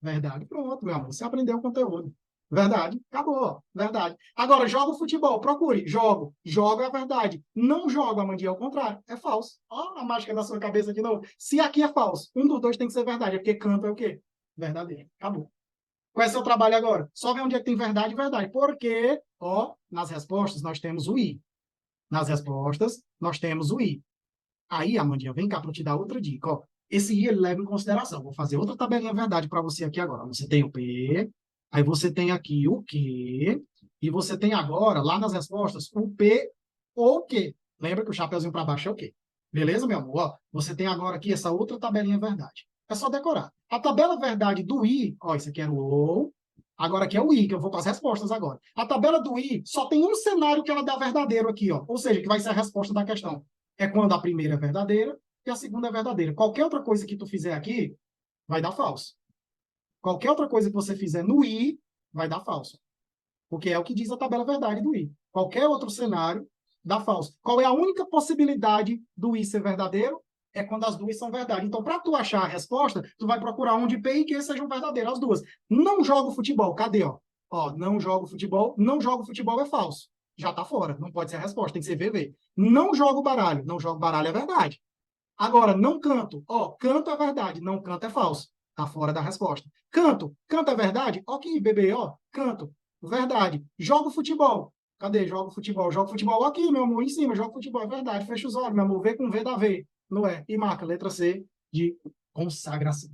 Speaker 1: Verdade. Pronto, meu amor. Você aprendeu o conteúdo. Verdade. Acabou. Verdade. Agora, joga o futebol. Procure. Jogo. Joga é verdade. Não joga, Amandinha. É o contrário. É falso. Ó a mágica na sua cabeça de novo. Se aqui é falso, um dos dois tem que ser verdade. É porque campo é o quê? Verdadeiro. Acabou. Qual é o seu trabalho agora? Só ver onde é que tem verdade e verdade. Porque, ó, nas respostas nós temos o I. Nas respostas nós temos o I. Aí, Amandinha, vem cá para eu te dar outra dica. Ó. Esse I ele leva em consideração. Vou fazer outra tabelinha verdade para você aqui agora. Você tem o P, aí você tem aqui o Q, e você tem agora, lá nas respostas, o P ou o Q. Lembra que o chapeuzinho para baixo é o Q. Beleza, meu amor? Ó, você tem agora aqui essa outra tabelinha verdade. É só decorar. A tabela verdade do I, ó, isso aqui era o OU, agora aqui é o I, que eu vou para as respostas agora. A tabela do I só tem um cenário que ela dá verdadeiro aqui, ó. Ou seja, que vai ser a resposta da questão. É quando a primeira é verdadeira e a segunda é verdadeira. Qualquer outra coisa que tu fizer aqui, vai dar falso. Qualquer outra coisa que você fizer no I, vai dar falso. Porque é o que diz a tabela verdade do I. Qualquer outro cenário, dá falso. Qual é a única possibilidade do I ser verdadeiro? É quando as duas são verdade. Então, para tu achar a resposta, tu vai procurar onde P e Q sejam verdadeiras, as duas. Não jogo futebol. Cadê, ó? Ó, não jogo futebol. Não jogo futebol é falso. Já tá fora. Não pode ser a resposta, tem que ser VV. Não jogo baralho. Não jogo baralho é verdade. Agora, não canto. Ó, canto é verdade, não canto é falso. Tá fora da resposta. Canto. Canto é verdade? Ok, bebê, ó. Canto. Verdade. Jogo futebol. Cadê? Jogo futebol. Jogo futebol aqui, meu amor, em cima. Jogo futebol, é verdade. Fecha os olhos, meu amor. V com V dá V. Não é? E marca, letra C de consagração.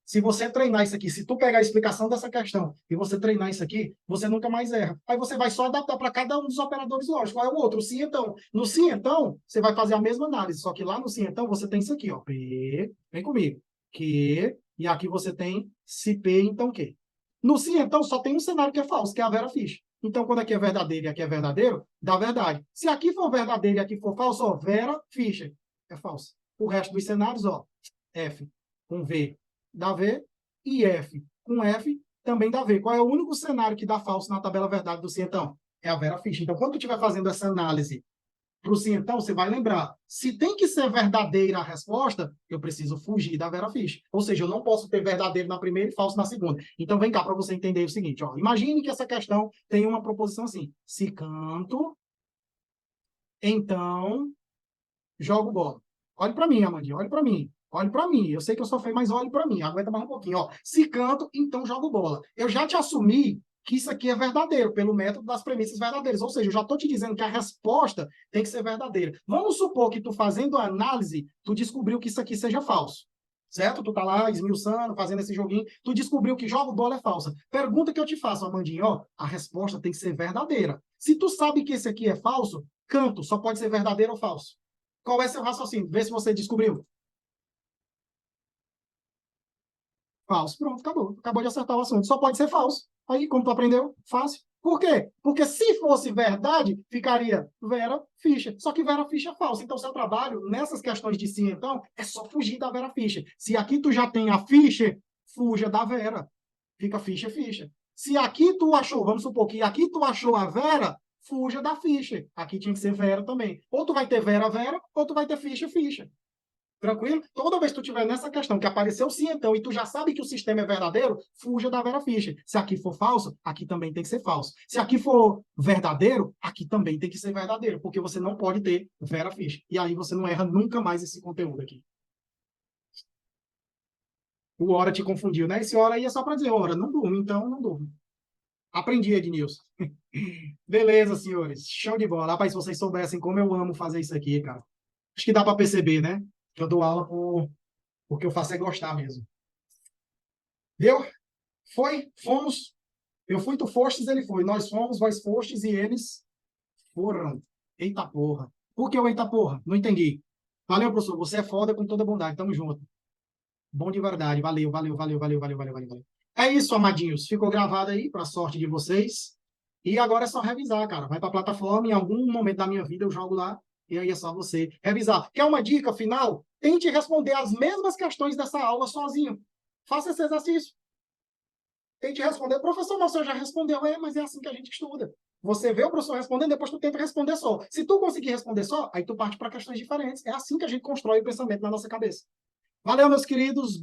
Speaker 1: Se você treinar isso aqui, se tu pegar a explicação dessa questão e você treinar isso aqui, você nunca mais erra. Aí você vai só adaptar para cada um dos operadores lógicos. Qual é o outro? O sim, então. No sim, então, você vai fazer a mesma análise, só que lá no sim, então, você tem isso aqui, ó. P, vem comigo. Que, e aqui você tem se P, então que. No sim, então, só tem um cenário que é falso, que é a Vera Fischer. Então, quando aqui é verdadeiro e aqui é verdadeiro, dá verdade. Se aqui for verdadeiro e aqui for falso, ó, Vera Fischer, é falso. O resto dos cenários, ó, F com V dá V, e F com F também dá V. Qual é o único cenário que dá falso na tabela verdade do cientão? É a Vera Fischer. Então, quando tu estiver fazendo essa análise para o cientão, você vai lembrar, se tem que ser verdadeira a resposta, eu preciso fugir da Vera Fischer. Ou seja, eu não posso ter verdadeiro na primeira e falso na segunda. Então, vem cá para você entender o seguinte. Ó, imagine que essa questão tem uma proposição assim. Se canto, então jogo bola. Olhe para mim, Amandinha, olhe para mim. Olhe para mim. Eu sei que eu sou feio, mas olhe para mim. Aguenta mais um pouquinho. Ó. Se canto, então jogo bola. Eu já te assumi que isso aqui é verdadeiro, pelo método das premissas verdadeiras. Ou seja, eu já estou te dizendo que a resposta tem que ser verdadeira. Vamos supor que tu fazendo a análise, tu descobriu que isso aqui seja falso. Certo? Tu tá lá esmiuçando, fazendo esse joguinho, tu descobriu que jogo bola é falsa. Pergunta que eu te faço, Amandinha, ó, a resposta tem que ser verdadeira. Se tu sabe que esse aqui é falso, canto só pode ser verdadeiro ou falso. Qual é seu raciocínio? Vê se você descobriu. Falso. Pronto, acabou. Acabou de acertar o assunto. Só pode ser falso. Aí, como tu aprendeu? Fácil. Por quê? Porque se fosse verdade, ficaria Vera Fischer. Só que Vera Fischer é falso. Então, seu trabalho, nessas questões de sim, então, é só fugir da Vera Fischer. Se aqui tu já tem a Fischer, fuja da Vera. Fica Fischer, Fischer. Se aqui tu achou, vamos supor que aqui tu achou a Vera, fuja da Fischer. Aqui tinha que ser Vera também. Ou tu vai ter Vera, Vera, ou tu vai ter Fischer, Fischer. Tranquilo? Toda vez que tu tiver nessa questão que apareceu sim, então, e tu já sabe que o sistema é verdadeiro, fuja da Vera Fischer. Se aqui for falso, aqui também tem que ser falso. Se aqui for verdadeiro, aqui também tem que ser verdadeiro, porque você não pode ter Vera Fischer. E aí você não erra nunca mais esse conteúdo aqui. O hora te confundiu, né? Esse hora aí é só para dizer, hora, não durmo, então não durmo. Aprendi, Ednilson. Beleza, senhores. Show de bola. Rapaz, se vocês soubessem como eu amo fazer isso aqui, cara. Acho que dá para perceber, né? Que eu dou aula porque eu faço é gostar mesmo. Deu? Foi? Fomos. Eu fui, tu fostes, ele foi. Nós fomos, vós fostes e eles foram. Eita porra. Por que o eita porra? Não entendi. Valeu, professor. Você é foda com toda bondade. Tamo junto. Bom de verdade. Valeu, valeu, valeu, valeu, valeu, valeu, valeu. É isso, amadinhos. Ficou gravado aí, para sorte de vocês. E agora é só revisar, cara. Vai para a plataforma, em algum momento da minha vida eu jogo lá, e aí é só você revisar. Quer uma dica final? Tente responder as mesmas questões dessa aula sozinho. Faça esse exercício. Tente responder. Professor, mas o senhor já respondeu. Mas é assim que a gente estuda. Você vê o professor respondendo, depois tu tenta responder só. Se tu conseguir responder só, aí tu parte para questões diferentes. É assim que a gente constrói o pensamento na nossa cabeça. Valeu, meus queridos.